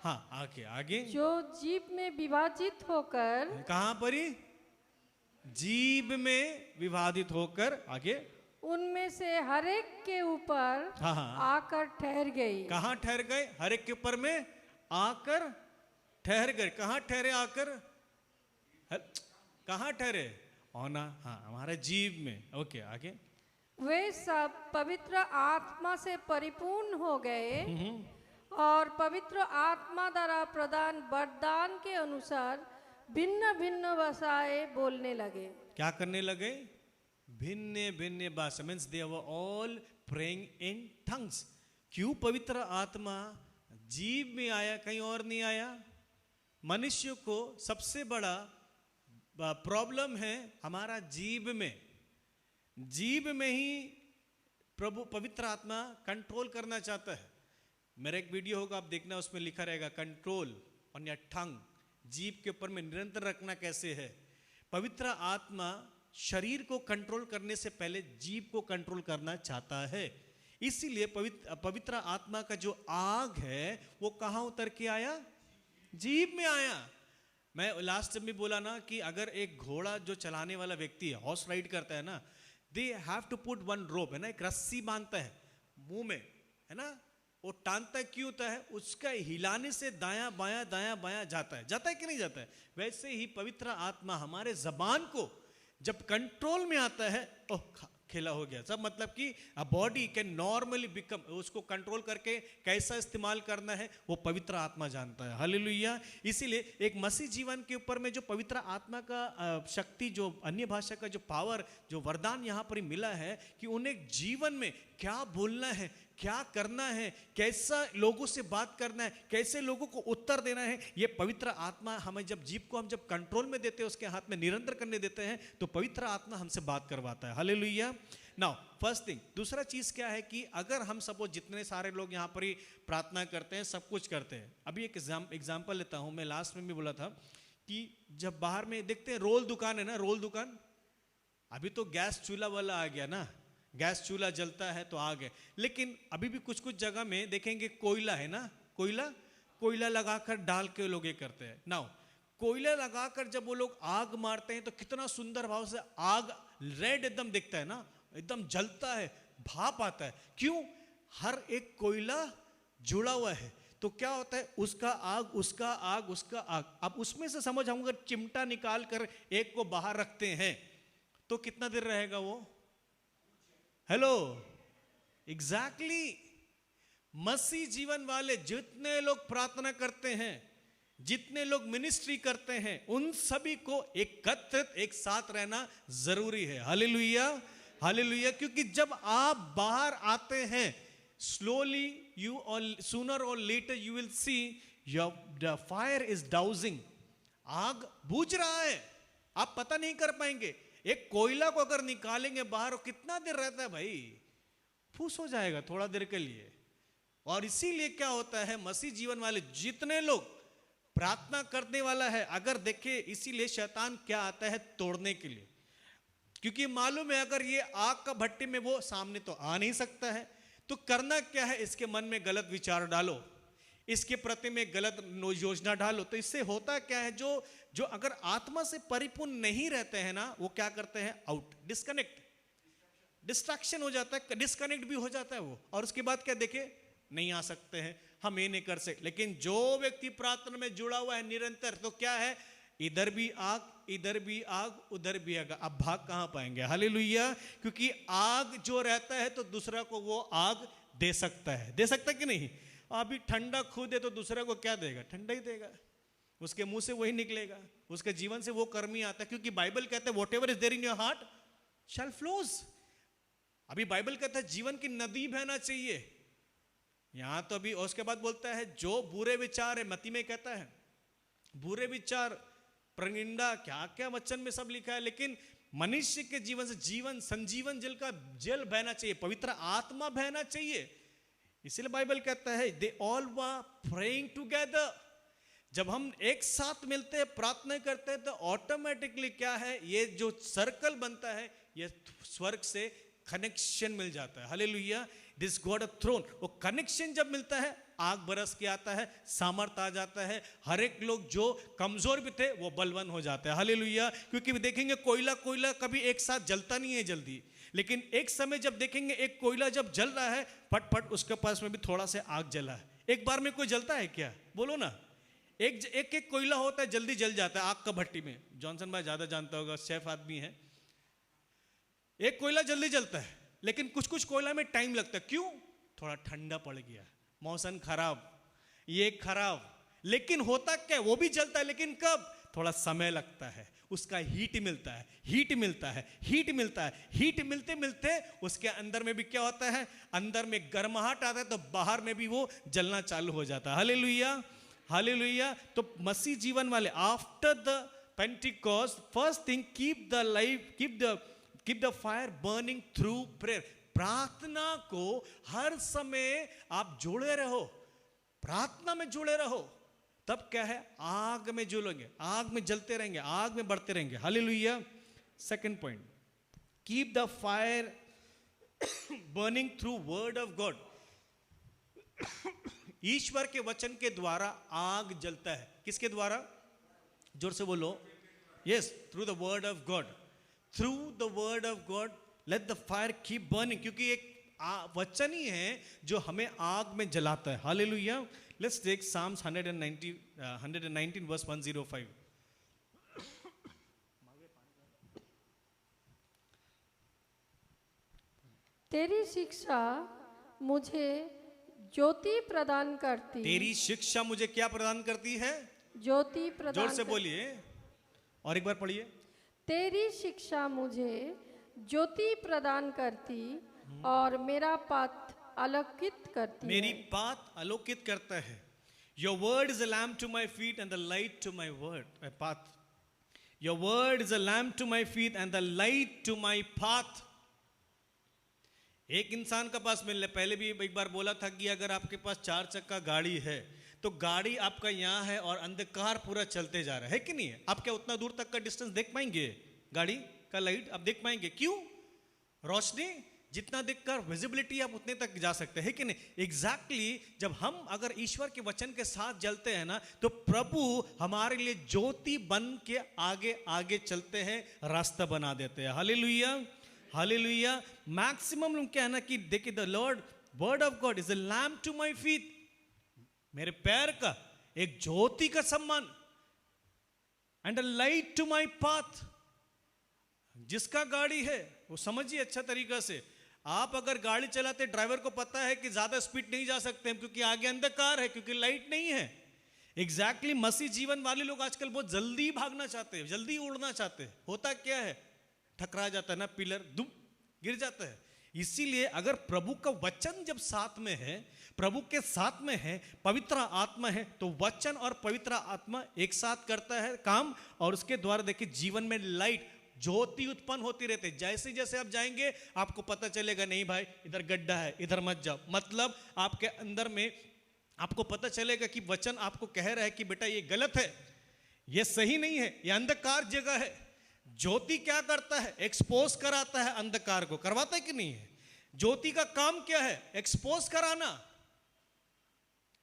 हाँ, आगे आगे। जो जीभ में विभाजित होकर, कहां पड़ी? जीभ में विभाजित होकर, आगे, उनमें से हर एक के ऊपर हाँ, आकर ठहर गई। कहां ठहर गए? हर एक के ऊपर में आकर ठहर गए। कहां ठहरे आकर? कहां ठहरे? होना, हाँ, हमारे जीभ में। ओके, आगे। वे सब पवित्र आत्मा से परिपूर्ण हो गए और पवित्र आत्मा द्वारा प्रदान वरदान के अनुसार भिन्न भिन्न भाषाएं बोलने लगे। क्या करने लगे? भिन्न भिन्न भाषा। Means they were all praying in tongues. क्यों पवित्र आत्मा जीव में आया, कहीं और नहीं आया? मनुष्य को सबसे बड़ा प्रॉब्लम है हमारा जीव में। जीव में ही प्रभु पवित्र आत्मा कंट्रोल करना चाहता है। मेरा एक वीडियो होगा, आप देखना, उसमें लिखा रहेगा कंट्रोल ऑन योर टंग। जीभ के ऊपर में निरंतर रखना कैसे है। पवित्र आत्मा शरीर को कंट्रोल करने से पहले जीभ को कंट्रोल करना चाहता है। इसीलिए पवित्र आत्मा का जो आग है वो कहाँ उतर के आया? जीभ में आया। मैं लास्ट टाइम भी बोला ना कि अगर एक घोड़ा जो चलाने वाला व्यक्ति है, हॉर्स राइड करता है ना, they have to put one rope, है ना, एक रस्सी बांधता है मुंह में, है ना। वो टांगता क्यों होता है? उसका हिलाने से दायां बायां जाता है कि नहीं जाता है? वैसे ही पवित्र आत्मा हमारे जबान को जब कंट्रोल में आता है, ओह खेला हो गया सब। मतलब कि a body can normally become, उसको कंट्रोल करके कैसा इस्तेमाल करना है वो पवित्र आत्मा जानता है। हालेलुया। इसीलिए एक मसीह जीवन के ऊपर में जो पवित्र आत्मा का शक्ति, जो अन्य भाषा का जो पावर, जो वरदान यहाँ पर मिला है, कि उन्हें जीवन में क्या बोलना है, क्या करना है, कैसा लोगों से बात करना है, कैसे लोगों को उत्तर देना है, ये पवित्र आत्मा हमें जब जीव को हम जब कंट्रोल में देते हैं, उसके हाथ में निरंतर करने देते हैं, तो पवित्र आत्मा हमसे बात करवाता है। हालेलुया। नाउ फर्स्ट थिंग, दूसरा चीज क्या है कि अगर हम सपोज जितने सारे लोग यहाँ पर ही प्रार्थना करते हैं, सब कुछ करते हैं। अभी एक एग्जाम्पल लेता हूँ, मैं लास्ट में भी बोला था कि जब बाहर में देखते हैं रोल दुकान है ना, रोल दुकान, अभी तो गैस चूल्हा वाला आ गया ना, गैस चूल्हा जलता है तो आग है, लेकिन अभी भी कुछ कुछ जगह में देखेंगे कोयला है ना, कोयला लगाकर डाल के लोग ये करते हैं। नाउ कोयला लगाकर जब वो लोग आग मारते हैं तो कितना सुंदर भाव से आग रेड एकदम दिखता है ना, एकदम जलता है, भाप आता है। क्यों? हर एक कोयला जुड़ा हुआ है, तो क्या होता है, उसका आग, उसका आग, उसका आग। अब उसमें से समझ हम अगर चिमटा निकाल कर एक को बाहर रखते हैं तो कितना देर रहेगा वो? Hello, exactly. मसीह जीवन वाले जितने लोग प्रार्थना करते हैं, जितने लोग मिनिस्ट्री करते हैं उन सभी को एकत्रित एक साथ रहना जरूरी है। Hallelujah, hallelujah. क्योंकि जब आप बाहर आते हैं, slowly you or sooner or later you will see the fire is dousing, आग बुझ रहा है, आप पता नहीं कर पाएंगे। एक कोयला को अगर निकालेंगे बाहर, वो कितना देर रहता है भाई, फूस हो जाएगा थोड़ा देर के लिए। और इसीलिए क्या होता है, मसीह जीवन वाले जितने लोग प्रार्थना करने वाला है, अगर देखे, इसीलिए शैतान क्या आता है, तोड़ने के लिए। क्योंकि मालूम है अगर ये आग का भट्टी में वो सामने तो आ नहीं सकता है, तो करना क्या है, इसके मन में गलत विचार डालो, इसके प्रति में गलत योजना डालो। तो इससे होता क्या है, जो अगर आत्मा से परिपूर्ण नहीं रहते हैं ना, वो क्या करते हैं, आउट, डिस्कनेक्ट, डिस्ट्रैक्शन हो जाता है, डिस्कनेक्ट भी हो जाता है वो। और उसके बाद क्या देखे, नहीं आ सकते हैं, हम ये नहीं कर सकते। लेकिन जो व्यक्ति प्रार्थना में जुड़ा हुआ है निरंतर, तो क्या है, इधर भी आग, इधर भी आग, उधर भी आग, अब भाग कहां पाएंगे। हालेलुया। क्योंकि आग जो रहता है तो दूसरा को वो आग दे सकता है, दे सकता है कि नहीं। अभी ठंडा खुद है तो दूसरा को क्या देगा, ठंडा ही देगा, उसके मुंह से वही निकलेगा, उसके जीवन से वो कर्म ही आता है। क्योंकि बाइबल कहता है whatever is there in your heart shall flows. अभी बाइबल कहता है जीवन की नदी बहना चाहिए। यहां तो अभी उसके बाद बोलता है जो बुरे विचार है, मती में कहता है बुरे विचार, प्रनिंदा, क्या क्या वचन में सब लिखा है। लेकिन मनुष्य के जीवन से जीवन, संजीवन जल का जल बहना चाहिए, पवित्र आत्मा बहना चाहिए। इसलिए बाइबल कहता है they all were praying together. जब हम एक साथ मिलते हैं, प्रार्थना करते हैं, तो ऑटोमेटिकली क्या है, ये जो सर्कल बनता है, ये स्वर्ग से कनेक्शन मिल जाता है। Hallelujah. This God a throne, वो कनेक्शन जब मिलता है, आग बरस के आता है, सामर्थ आ जाता है, हर एक लोग जो कमजोर भी थे वो बलवान हो जाते हैं। हालेलुया। क्योंकि देखेंगे कोयला कभी एक साथ जलता नहीं है जल्दी, लेकिन एक समय जब देखेंगे एक कोयला जब जल रहा है, फट उसके पास में भी थोड़ा सा आग जला है। एक बार में कोई जलता है क्या, बोलो ना। एक कोयला होता है, जल्दी जल जाता है आग का भट्टी में। जॉनसन भाई ज्यादा जानता होगा, शेफ आदमी है। एक कोयला जल्दी जलता है, लेकिन कुछ कोयला में टाइम लगता है। क्यों, थोड़ा ठंडा पड़ गया, मौसम खराब, ये खराब। लेकिन होता क्या, वो भी जलता है, लेकिन कब, थोड़ा समय लगता है, उसका हीट मिलता है, हीट मिलता है, हीट मिलता है, हीट मिलते मिलते उसके अंदर में भी क्या होता है, अंदर में गर्माहट आता है, तो बाहर में भी वो जलना चालू हो जाता है। Hallelujah, hallelujah. तो मसीह जीवन वाले after the Pentecost, first thing keep the life, keep the fire burning through prayer. प्रार्थना को हर समय आप जुड़े रहो, प्रार्थना में जुड़े रहो, तब क्या है, आग में जुड़ेंगे, आग में जलते रहेंगे, आग में बढ़ते रहेंगे। Hallelujah. Second point, keep the fire burning through word of God. ईश्वर के वचन के द्वारा आग जलता है। किसके द्वारा, जोर से बोलो, yes, through the word of God, through the word of God let the fire keep burning. क्योंकि एक वचन ही है जो हमें आग में जलाता है। Hallelujah. Let's take Psalms 119 verse 105। तेरी शिक्षा मुझे ज्योति प्रदान करती, तेरी शिक्षा मुझे क्या प्रदान करती है, ज्योति प्रदान। जोर से बोलिए, और एक बार पढ़िए। तेरी शिक्षा मुझे ज्योति प्रदान करती और मेरा पथ आलोकित करती, मेरी बात आलोकित करता है। Your word is a lamp to my feet and the light to my path. Your word is a lamp to my feet and the light to my path. एक इंसान का पास मिलने, पहले भी एक बार बोला था कि अगर आपके पास 4 चक्का गाड़ी है, तो गाड़ी आपका यहाँ है और अंधकार पूरा चलते जा रहा है कि नहीं है। आप क्या उतना दूर तक का डिस्टेंस देख पाएंगे, गाड़ी का लाइट आप देख पाएंगे, क्यों, रोशनी जितना देखकर विजिबिलिटी आप उतने तक जा सकते हैं कि नहीं। एग्जैक्टली जब हम अगर ईश्वर के वचन के साथ जलते हैं ना, तो प्रभु हमारे लिए ज्योति बन के आगे आगे चलते हैं, रास्ता बना देते हैं। Hallelujah, hallelujah. मैक्सिमम लोग क्या है ना कि देखिए, the Lord word of God is a lamp to my feet, मेरे पैर का एक ज्योति का सम्मान, and a light to my path. जिसका गाड़ी है वो समझिए अच्छा तरीका से, आप अगर गाड़ी चलाते, ड्राइवर को पता है कि ज्यादा स्पीड नहीं जा सकते हम, क्योंकि आगे अंधकार है, क्योंकि लाइट नहीं है। एग्जैक्टली मसीह जीवन वाले लोग आजकल बहुत जल्दी भागना चाहते हैं, जल्दी उड़ना चाहते हैं। होता क्या है, ठकरा जाता है ना, पिलर दुम गिर जाता है। इसीलिए अगर प्रभु का वचन जब साथ में है, प्रभु के साथ में है, पवित्र आत्मा है, तो वचन और पवित्र आत्मा एक साथ करता है काम, और उसके द्वारा देखिए जीवन में लाइट ज्योति उत्पन्न होती रहती है। जैसे जैसे आप जाएंगे आपको पता चलेगा, नहीं भाई इधर गड्ढा है, इधर मत जाओ। मतलब आपके अंदर में आपको पता चलेगा कि वचन आपको कह रहा है कि बेटा ये गलत है, ये सही नहीं है, ये अंधकार जगह है। ज्योति क्या करता है, एक्सपोज कराता है अंधकार को, करवाता है कि नहीं है? ज्योति का काम क्या है, एक्सपोज कराना।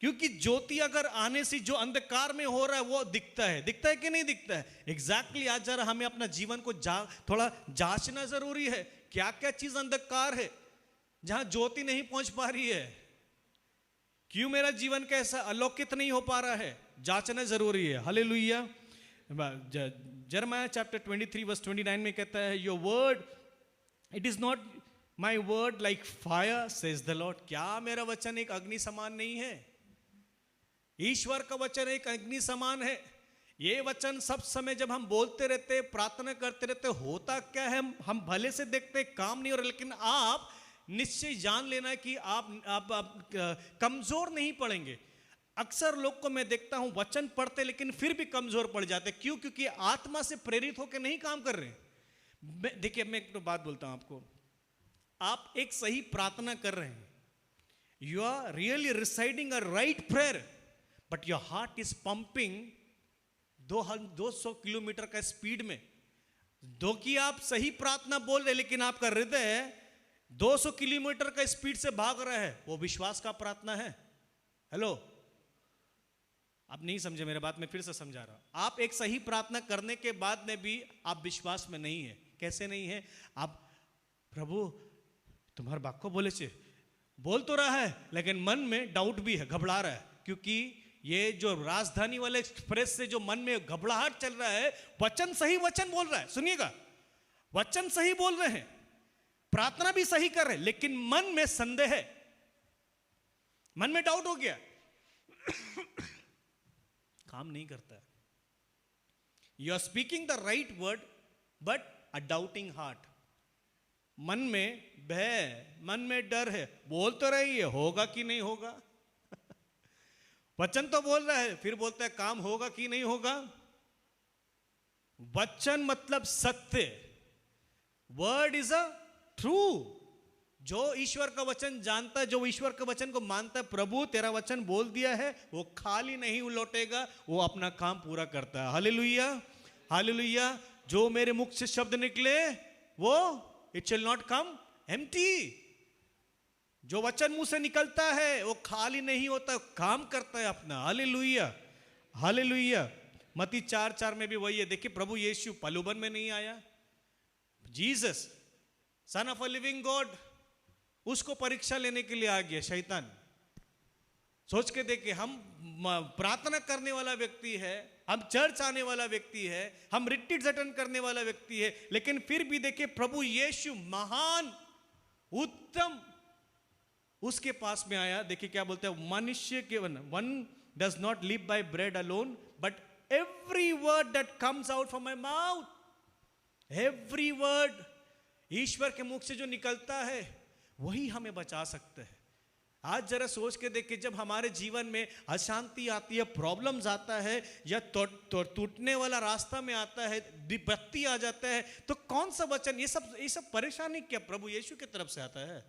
क्योंकि ज्योति अगर आने से जो अंधकार में हो रहा है वो दिखता है कि नहीं दिखता है? एग्जैक्टली आज जरा हमें अपना जीवन को थोड़ा जांचना जरूरी है। क्या क्या चीज अंधकार है जहां ज्योति नहीं पहुंच पा रही है? क्यों मेरा जीवन कैसा अलौकिक नहीं हो पा रहा है? जांचना जरूरी है। हालेलुया। जरमाया चैप्टर 23 वर्स 29 में कहता है, your word it is not my word like fire says the Lord. क्या मेरा वचन एक अग्नि समान नहीं है? ईश्वर का वचन एक अग्नि समान है। ये वचन सब समय जब हम बोलते रहते, प्रार्थना करते रहते, होता क्या है, हम भले से देखते काम नहीं हो रहा, लेकिन आप निश्चय जान लेना कि आप कमजोर नहीं पड़ेंगे। अक्सर लोग को मैं देखता हूं वचन पढ़ते लेकिन फिर भी कमजोर पड़ जाते। क्यों? क्योंकि आत्मा से प्रेरित होकर नहीं काम कर रहे। देखिए मैं एक तो बात बोलता हूं आपको, आप एक सही प्रार्थना कर रहे हैं, you are really reciting a right prayer, but your heart is pumping 200 kilometre का स्पीड में। दो कि आप सही प्रार्थना बोल रहे लेकिन आपका हृदय 200 किलोमीटर का स्पीड से भाग रहा है, वो विश्वास का प्रार्थना है। हेलो, आप नहीं समझे मेरे बात, मैं फिर से समझा रहा हूं। आप एक सही प्रार्थना करने के बाद में भी आप विश्वास में नहीं है। कैसे नहीं है? आप प्रभु तुम्हारे बाप को बोले से बोल तो रहा है लेकिन मन में डाउट भी है, घबरा रहा है। क्योंकि ये जो राजधानी वाले एक्सप्रेस से जो मन में घबराहट चल रहा है, वचन सही वचन बोल रहा है, सुनिएगा, वचन सही बोल रहे हैं, प्रार्थना भी सही कर रहे हैं, लेकिन मन में संदेह है, मन में डाउट हो गया, काम नहीं करता है। You are speaking the right word but a doubting heart. मन में भय, मन में डर है, बोल तो रही है, होगा कि नहीं होगा। वचन तो बोल रहा है, फिर बोलता है काम होगा कि नहीं होगा। वचन मतलब सत्य, वर्ड इज अ ट्रू। जो ईश्वर का वचन जानता है, जो ईश्वर के वचन को मानता है, प्रभु तेरा वचन बोल दिया है, वो खाली नहीं लौटेगा, वो अपना काम पूरा करता है। Hallelujah, hallelujah. जो मेरे मुख से शब्द निकले वो it shall not come empty. जो वचन मुंह से निकलता है वो खाली नहीं होता, काम करता है अपना। Hallelujah, hallelujah. मत्ती 4:4 में भी वही है। देखिए प्रभु यीशु पलुबन में नहीं आया, Jesus son of a living God, उसको परीक्षा लेने के लिए आ गया शैतान। सोच के देखिए, हम प्रार्थना करने वाला व्यक्ति है, हम चर्च आने वाला व्यक्ति है, हम रिट्रीट्स अटेंड करने वाला व्यक्ति है, लेकिन फिर भी देखिए प्रभु यीशु महान उत्तम उसके पास में आया। देखिए क्या बोलते हैं, मनुष्य के one does not live by bread alone but every word that comes out from my mouth. Every word ईश्वर के मुख से जो निकलता है वही हमें बचा सकता है। आज जरा सोच के देखिए, जब हमारे जीवन में अशांति आती है, प्रॉब्लम्स आता है, या टूटने वाला रास्ता में आता है, विपत्ति आ जाता है, तो कौन सा वचन, ये सब परेशानी क्या प्रभु यीशु की तरफ से आता है?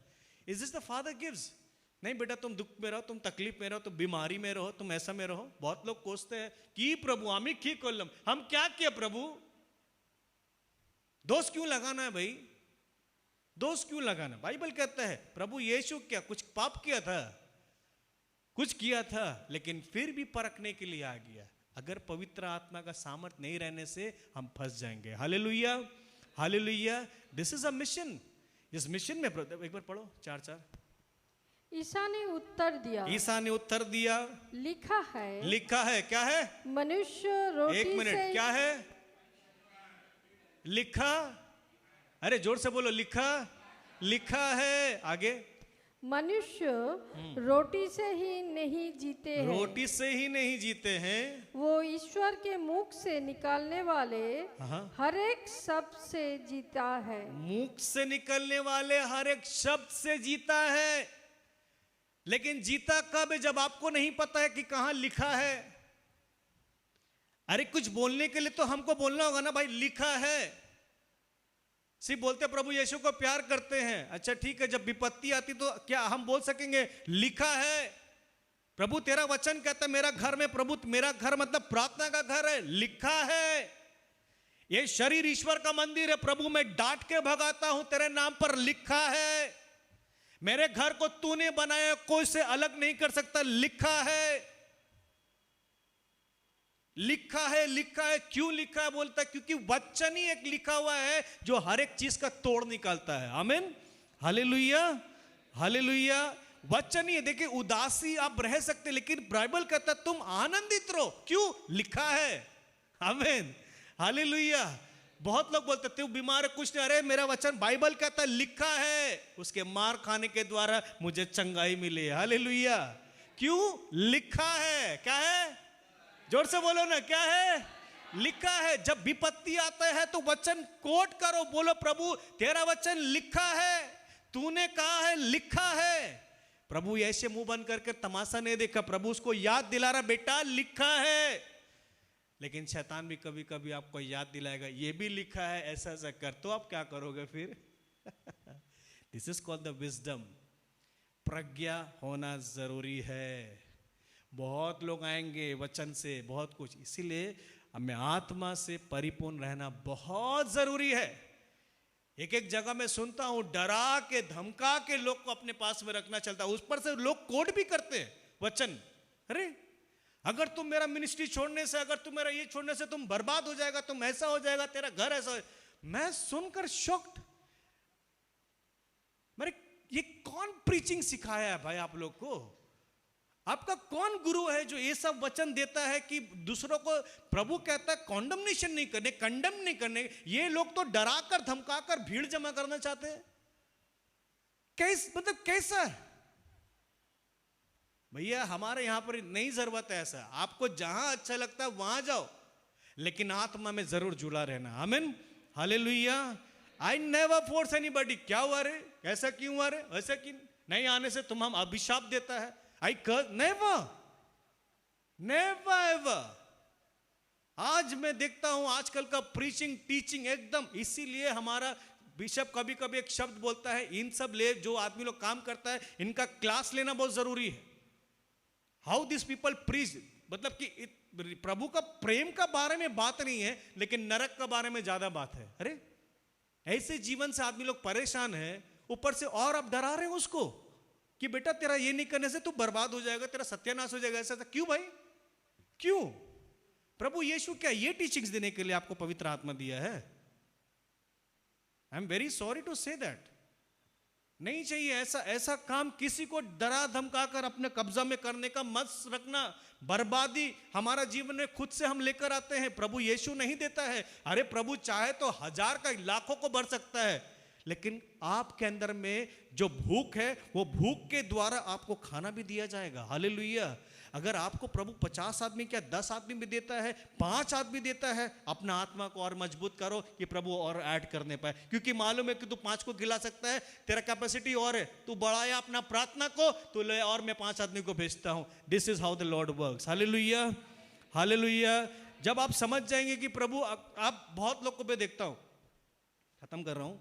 Is this the father gives? नहीं बेटा, तुम दुख में रहो, तुम तकलीफ में रहो, तुम बीमारी में रहो, तुम ऐसा में रहो। बहुत लोग कोसते हैं कि प्रभु आमी की कोलम, हम क्या किया प्रभु? दोष क्यों लगाना है भाई? दोष क्यों लगाना? बाइबल कहता है प्रभु यीशु क्या कुछ पाप किया था? कुछ किया था, लेकिन फिर भी परखने के लिए आ गया। अगर पवित्र आत्मा का सामर्थ्य नहीं रहने से हम फंस जाएंगे। Hallelujah, hallelujah. This is a mission. इस मिशन में एक बार पढ़ो 4:4। ईसा ने उत्तर दिया, ईसा ने उत्तर दिया, लिखा है, लिखा है, क्या है? मनुष्य रोटी एक मिनट, से क्या है? लिखा, अरे जोर से बोलो, लिखा, लिखा है। आगे, मनुष्य रोटी से ही नहीं जीते हैं, रोटी से ही नहीं जीते हैं, वो ईश्वर के मुख से निकालने वाले हाँ। हर एक शब्द से जीता है। मुख से निकलने वाले हर एक शब्द से जीता है। लेकिन जीता कब है? जब आपको नहीं पता है कि कहां लिखा है। अरे कुछ बोलने के लिए तो हमको बोलना होगा ना भाई, लिखा है। सिर्फ बोलते प्रभु यीशु को प्यार करते हैं, अच्छा ठीक है, जब विपत्ति आती तो क्या हम बोल सकेंगे लिखा है? प्रभु तेरा वचन कहता है मेरा घर में, प्रभु मेरा घर मतलब प्रार्थना का घर है, लिखा है। ये शरीर ईश्वर का मंदिर है, प्रभु मैं डांट के भगाता हूं, तेरे नाम पर लिखा है। मेरे घर को तूने बनाया, कोई से अलग नहीं कर सकता, लिखा है। लिखा है, लिखा है। क्यों लिखा है? बोलता है क्योंकि वचन ही एक लिखा हुआ है जो हर एक चीज का तोड़ निकालता है। आमीन, हालेलुया, हालेलुया। वचन ही है। देखिए उदासी आप रह सकते, लेकिन बाइबल कहता है तुम आनंदित रहो। क्यों? लिखा है। आमीन, हालेलुया। बहुत लोग बोलते तू बीमार है, कुछ नहीं, अरे मेरा वचन बाइबल कहता है लिखा है, उसके मार खाने के द्वारा मुझे चंगाई मिली। हालेलुया। क्यों? लिखा है। क्या है? जोर से बोलो ना, क्या है? लिखा है। जब विपत्ति आता है तो वचन कोट करो, बोलो प्रभु तेरा वचन लिखा है, तूने कहा है लिखा है। प्रभु ऐसे मुंह बंद करके तमाशा नहीं देखा, प्रभु उसको याद दिला रहा, बेटा लिखा है। लेकिन शैतान भी कभी कभी आपको याद दिलाएगा, ये भी लिखा है, ऐसा ऐसा कर, तो आप क्या करोगे फिर? This is called the wisdom. प्रज्ञा होना जरूरी है। बहुत लोग आएंगे वचन से बहुत कुछ, इसीलिए हमें आत्मा से परिपूर्ण रहना बहुत जरूरी है। एक एक जगह में सुनता हूं डरा के धमका के लोग को अपने पास में रखना चलता है, उस पर से लोग कोट भी करते हैं वचन। अरे अगर तुम मेरा मिनिस्ट्री छोड़ने से, अगर तुम मेरा ये छोड़ने से तुम बर्बाद हो जाएगा, तुम ऐसा हो जाएगा, तेरा घर ऐसा हो। मैं सुनकर शॉक्ड, मेरे ये कौन प्रीचिंग सिखाया है भाई आप लोग को? आपका कौन गुरु है जो ये सब वचन देता है कि दूसरों को? प्रभु कहता है कॉन्डमनेशन नहीं करने, कंडम नहीं करने। ये लोग तो डराकर धमकाकर भीड़ जमा करना चाहते हैं। मतलब कैसा? भैया हमारे यहां पर नहीं जरूरत है ऐसा। आपको जहां अच्छा लगता है वहां जाओ, लेकिन आत्मा में जरूर जुड़ा रहना। आमीन, hallelujah. I never force anybody. क्या हुआ रे, ऐसा क्यों हुआ रे, ऐसा क्यों नहीं आने से तुम हम अभिशाप देता है? I curse, never, never ever। आज मैं देखता हूं आजकल का प्रीचिंग टीचिंग एकदम, इसीलिए हमारा बिशप कभी कभी एक शब्द बोलता है, इन सब ले जो आदमी लोग काम करता है इनका क्लास लेना बहुत जरूरी है। हाउ दिस पीपल प्रीच, मतलब कि प्रभु का प्रेम का बारे में बात नहीं है, लेकिन नरक का बारे में ज्यादा बात है। अरे ऐसे जीवन से आदमी लोग परेशान है, ऊपर से और आप डरा रहे हो उसको कि बेटा तेरा ये नहीं करने से तू बर्बाद हो जाएगा, तेरा सत्यानाश हो जाएगा, ऐसा। क्यों भाई, क्यों? प्रभु यीशु क्या ये टीचिंग्स देने के लिए आपको पवित्र आत्मा दिया है? I am very sorry to say that. नहीं चाहिए ऐसा काम किसी को डरा धमकाकर अपने कब्जा में करने का मत रखना। बर्बादी हमारा जीवन में खुद से हम लेकर आते हैं, प्रभु यीशु नहीं देता है। अरे प्रभु चाहे तो 1000 का लाखों को भर सकता है, लेकिन आपके अंदर में जो भूख है वो भूख के द्वारा आपको खाना भी दिया जाएगा। हालेलुया। अगर आपको प्रभु 50 आदमी क्या 10 आदमी भी देता है, 5 आदमी देता है, अपना आत्मा को और मजबूत करो कि प्रभु और ऐड करने पाए, क्योंकि मालूम है कि तू 5 को खिला सकता है, तेरा कैपेसिटी और है, तू बढ़ाया अपना प्रार्थना को, तो ले और मैं 5 आदमी को भेजता हूं। This is how the Lord works. Hallelujah, hallelujah. जब आप समझ जाएंगे कि प्रभु, आप बहुत लोग को मैं देखता हूं, खत्म कर रहा हूं,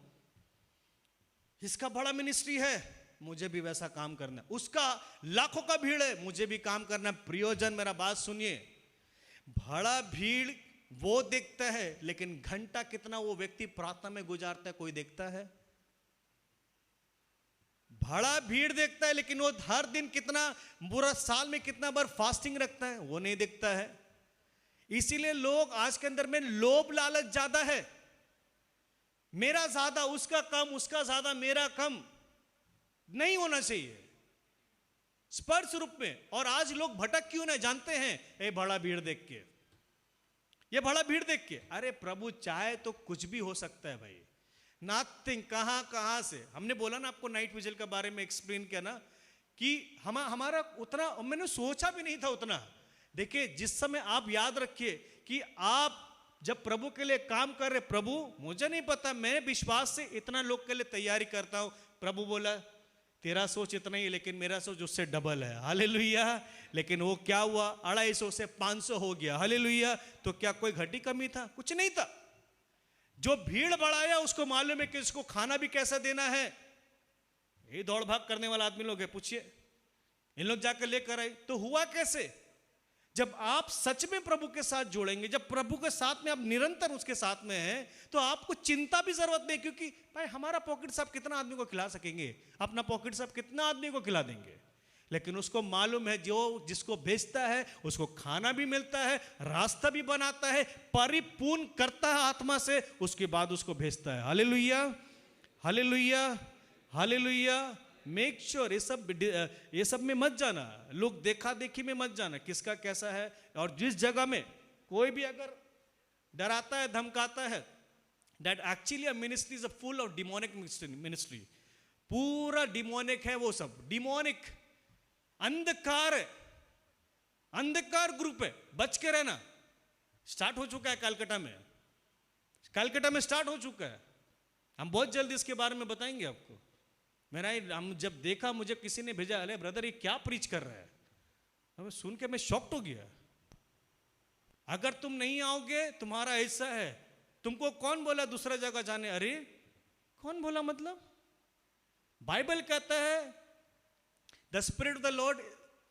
इसका बड़ा मिनिस्ट्री है, मुझे भी वैसा काम करना है, उसका लाखों का भीड़ है, मुझे भी काम करना है। प्रियोजन मेरा बात सुनिए, बड़ा भीड़ वो देखता है, लेकिन घंटा कितना वो व्यक्ति प्रार्थना में गुजारता है कोई देखता है? बड़ा भीड़ देखता है, लेकिन वो हर दिन कितना बुरा, साल में कितना बार फास्टिंग रखता है वो नहीं देखता है। इसीलिए लोग आज के अंदर में लोभ लालच ज्यादा है, मेरा ज्यादा उसका कम, उसका ज्यादा मेरा कम, नहीं होना चाहिए स्पर्श रूप में। और आज लोग भटक क्यों नहीं जानते हैं? ये बड़ा भीड़ देख के, ये बड़ा भीड़ देख के। अरे प्रभु चाहे तो कुछ भी हो सकता है भाई। नथिंग। कहां से? हमने बोला ना आपको नाइट विजन के बारे में एक्सप्लेन किया ना कि हमारा उतना मैंने सोचा भी नहीं था उतना। देखिए जिस समय आप याद रखिए कि आप जब प्रभु के लिए काम कर रहे, प्रभु मुझे नहीं पता, मैं विश्वास से इतना लोग के लिए तैयारी करता हूं, प्रभु बोला तेरा सोच इतना ही है लेकिन मेरा सोच उससे डबल है। हालेलुया। लेकिन वो क्या हुआ, 250 से 500 हो गया। हालेलुया। तो क्या कोई घटी कमी था? कुछ नहीं था। जो भीड़ बढ़ाया उसको मालूम है कि इसको खाना भी कैसा देना है। ये दौड़ भाग करने वाला आदमी लोग है, पूछिए, इन लोग जाकर लेकर आए। तो हुआ कैसे? जब आप सच में प्रभु के साथ जोड़ेंगे, जब प्रभु के साथ में आप निरंतर उसके साथ में हैं, तो आपको चिंता भी जरूरत नहीं, क्योंकि भाई हमारा पॉकेट साहब कितना आदमी को खिला सकेंगे, अपना पॉकेट साहब कितना आदमी को खिला देंगे। लेकिन उसको मालूम है जो जिसको भेजता है उसको खाना भी मिलता है, रास्ता भी बनाता है, परिपूर्ण करता है आत्मा से, उसके बाद उसको भेजता है। Hallelujah, hallelujah, hallelujah. Make sure ये सब में मत जाना, लोग देखा देखी में मत जाना, किसका कैसा है। और जिस जगह में कोई भी अगर डराता है, धमकाता है, that actually a ministry is a full of demonic ministry. पूरा डिमोनिक है, वो सब डिमोनिक अंधकार है, अंधकार ग्रुप है, बच के रहना। स्टार्ट हो चुका है कलकत्ता में, कलकत्ता में स्टार्ट हो चुका है। हम बहुत जल्दी इसके बारे में बताएंगे आपको। हम जब देखा, मुझे किसी ने भेजा, अरे ब्रदर ये क्या प्रीच कर रहा है, हमें सुन के मैं शॉक्ड हो गया। अगर तुम नहीं आओगे तुम्हारा ऐसा है, तुमको कौन बोला दूसरा जगह जाने? अरे कौन बोला? मतलब बाइबल कहता है the spirit of the Lord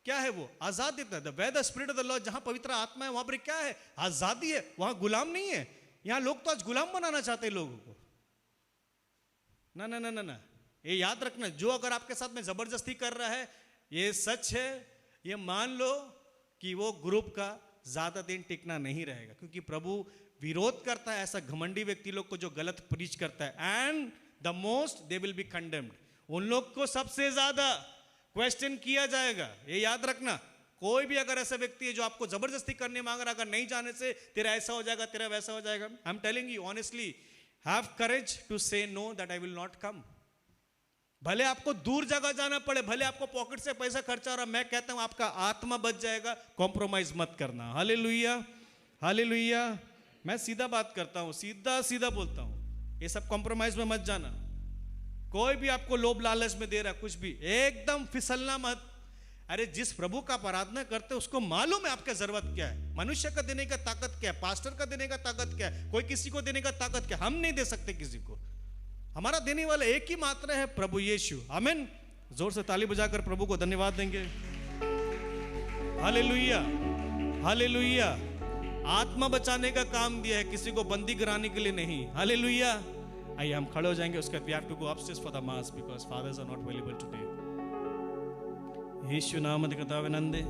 क्या है? वो आजाद देता है। The the spirit of the Lord, जहां पवित्र आत्मा है वहां पर क्या है? आजादी है, वहां गुलाम नहीं है। यहां लोग तो आज गुलाम बनाना चाहते हैं लोगों को। ना ना ना ना ना, ये याद रखना, जो अगर आपके साथ में जबरदस्ती कर रहा है, ये सच है, ये मान लो कि वो ग्रुप का ज्यादा दिन टिकना नहीं रहेगा, क्योंकि प्रभु विरोध करता है ऐसा घमंडी व्यक्ति लोग को जो गलत प्रीच करता है। And the most they will be condemned, उन लोग को सबसे ज्यादा क्वेश्चन किया जाएगा। ये याद रखना, कोई भी अगर ऐसा व्यक्ति है जो आपको जबरदस्ती करने मांग रहा, अगर नहीं जाने से तेरा ऐसा हो जाएगा, तेरा वैसा हो जाएगा, I am telling you honestly, have courage to say no that I will not come. भले आपको दूर जगह जाना पड़े, भले आपको पॉकेट से पैसा खर्चा हो रहा, मैं कहता हूं आपका आत्मा बच जाएगा। कॉम्प्रोमाइज मत करना। Hallelujah, hallelujah. मैं सीधा बात करता हूं, सीधा सीधा बोलता हूं, ये सब कॉम्प्रोमाइज में मत जाना। कोई भी आपको लोभ लालच में दे रहा कुछ भी, एकदम फिसलना मत। अरे जिस प्रभु का आराधना करते उसको मालूम है आपका जरूरत क्या है, मनुष्य का देने का ताकत क्या है, पास्टर का देने का ताकत क्या है, कोई किसी को देने का ताकत क्या है। हम नहीं दे सकते किसी को, हमारा देने वाला एक ही मात्र है, प्रभु यीशु। आमीन। जोर से ताली बजाकर प्रभु को धन्यवाद देंगे। Hallelujah, hallelujah. आत्मा बचाने का काम दिया है, किसी को बंदी कराने के लिए नहीं। हालेलुया। आइए हम खड़े हो जाएंगे, उसके बाद we have to go upstairs for the mass because fathers are not available today. Yeshu नामद कथावे नंदे।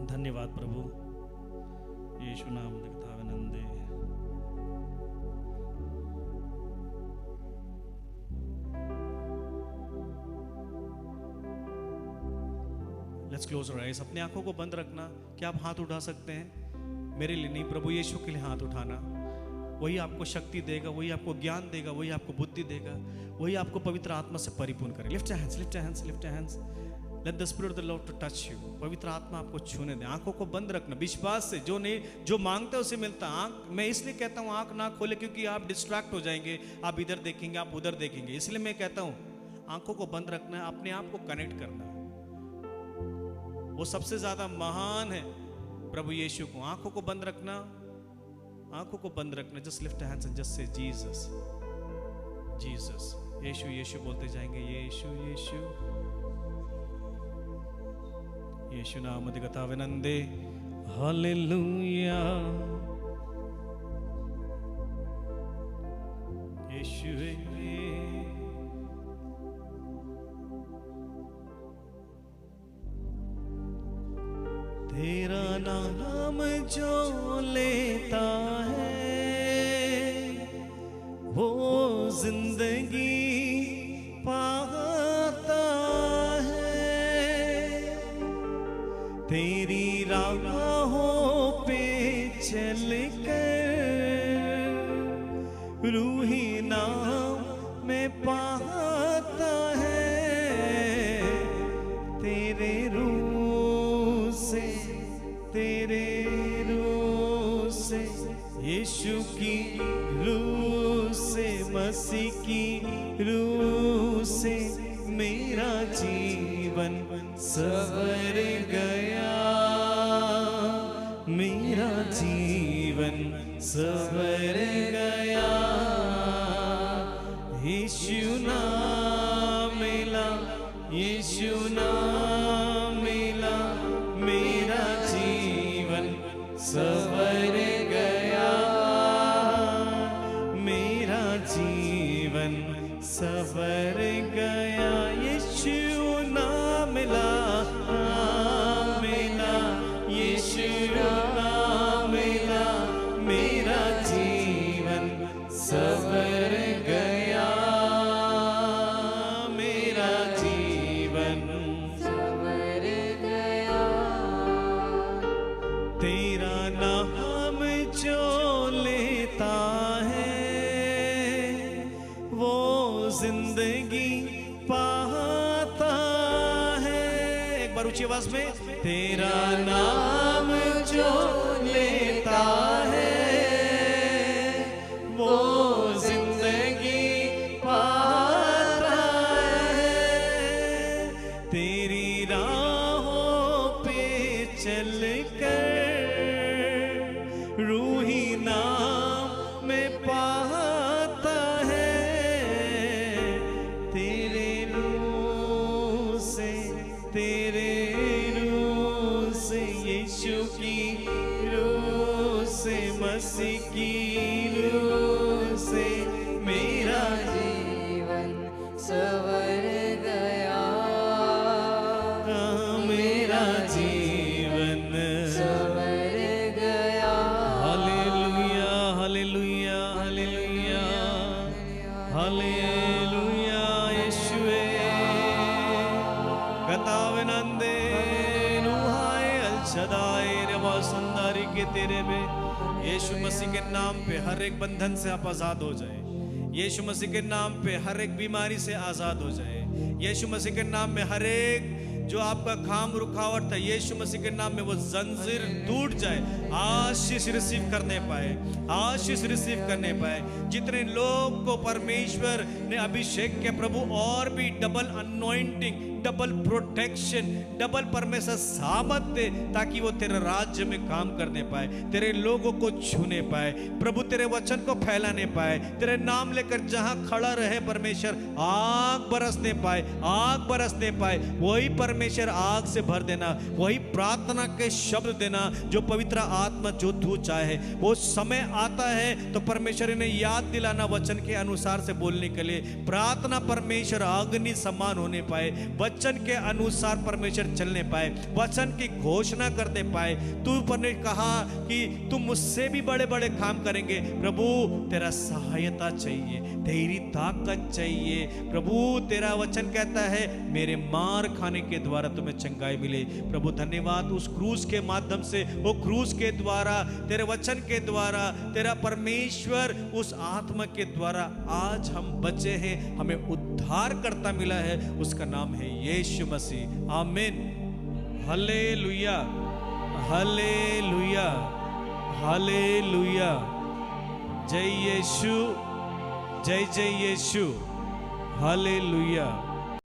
धन्यवाद प्रभु, यीशु नाम कथावे नंदे। Let's close our eyes. अपनी आंखों को बंद रखना। क्या आप हाथ उठा सकते हैं? मेरे लिए नहीं, प्रभु यीशु के लिए हाथ उठाना। वही आपको शक्ति देगा, वही आपको ज्ञान देगा, वही आपको बुद्धि देगा, वही आपको पवित्र आत्मा से परिपूर्ण करेगा। Lift your hands, lift your hands, lift your hands. Let the spirit of the Lord to touch you. पवित्र आत्मा आपको छूने दे। आंखों को बंद रखना, विश्वास से। जो मांगता है उसे मिलता। आंख, मैं इसलिए कहता हूँ आंख ना खोले क्योंकि आप डिस्ट्रैक्ट हो जाएंगे, आप इधर देखेंगे, आप उधर देखेंगे। इसलिए मैं कहता हूँ आंखों को बंद रखना है, अपने आप को कनेक्ट करना है। वो सबसे ज्यादा महान है प्रभु यीशु को। आंखों को बंद रखना, आंखों को बंद रखना। Just lift hands and just say Jesus, Jesus. Yeshu Yeshu बोलते जाएंगे। यीशु यीशु, यीशु नाम कथावे नंदे। हालेलुया, यीशु। तेरा नाम जो लेता है वो जिंदगी पाता है। तेरी राहों चल कर रूही नाम में पाता है, तेरे रूह से, तेरे रूह से, यीशु की रूह से, मसीह की रूह से मेरा जीवन सवर गया, मेरा जीवन सवर गया। यीशु नाम मिला, यीशु नाम मिला, मेरा जीवन सवर गया, मेरा जीवन सवर गया। यीशु नाम मिला, मिला, यीशु नाम मिला, मेरा जीवन सवर गया, मेरा जीवन सवर गया। तेरा नाम जो लेता है वो जिंदगी पाता है। एक बार ऊंची आवाज में, तेरा नाम जो लेता है वो जिंदगी पाता है, तेरी राहों पे चल कर रूही नाम में पाता है, तेरे रूह से, तेरे रूह से, यीशु की रूह से, मसीह की रूह से मेरा जीवन सवर गया, मेरा जीवन सवर गया। Hallelujah, hallelujah, hallelujah, hallelujah. यीशुवे गतावनंदे नुहाए अलशदाई रवा संदारी के तेरे में। यीशु मसीह के नाम पे हर एक बंधन से आप आजाद हो जाए, यीशु मसीह के नाम पे हर एक बीमारी से आजाद हो जाए, यीशु मसीह के नाम में हर एक जो आपका काम रुकावट था, यीशु मसीह के नाम में वो जंजीर टूट जाए। आशीष रिसीव करने पाए, आशीष रिसीव करने पाए। जितने लोग को परमेश्वर ने अभिषेक किया प्रभु, और भी double anointing, double protection, double परमेश्वर सामर्थ दे, ताकि वो तेरे राज्य में काम करने पाए, तेरे लोगों को छूने पाए प्रभु, तेरे वचन को फैलाने पाए, तेरे नाम लेकर जहां खड़ा रहे परमेश्वर आग बरसने पाए, आग बरसने पाए। वही परमेश्वर आग से भर देना, वही प्रार्थना के शब्द देना जो पवित्र आत्मा जो तू चाहे। वो समय आता है तो परमेश्वर ने याद दिलाना वचन के अनुसार से बोलने के लिए। प्रार्थना परमेश्वर अग्नि समान होने पाए, वचन के अनुसार परमेश्वर चलने पाए, वचन की घोषणा करने पाए। तू ने कहा कि तुम मुझसे भी बड़े बड़े काम करेंगे प्रभु, तेरा सहायता चाहिए, तेरी ताकत चाहिए प्रभु। तेरा वचन कहता है मेरे मार खाने के द्वारा तुम्हें चंगाई मिले। प्रभु धन्यवाद, उस क्रूस के माध्यम से, वो क्रूस के द्वारा, तेरे वचन के द्वारा, तेरा परमेश्वर उस आत्मा के द्वारा आज हम बचे हैं, हमें उद्धार करता मिला है, उसका नाम है यीशु मसीह। आमीन, हालेलुया, हालेलुया, हालेलुया। जय यीशु, जय जय यीशु, हालेलुया।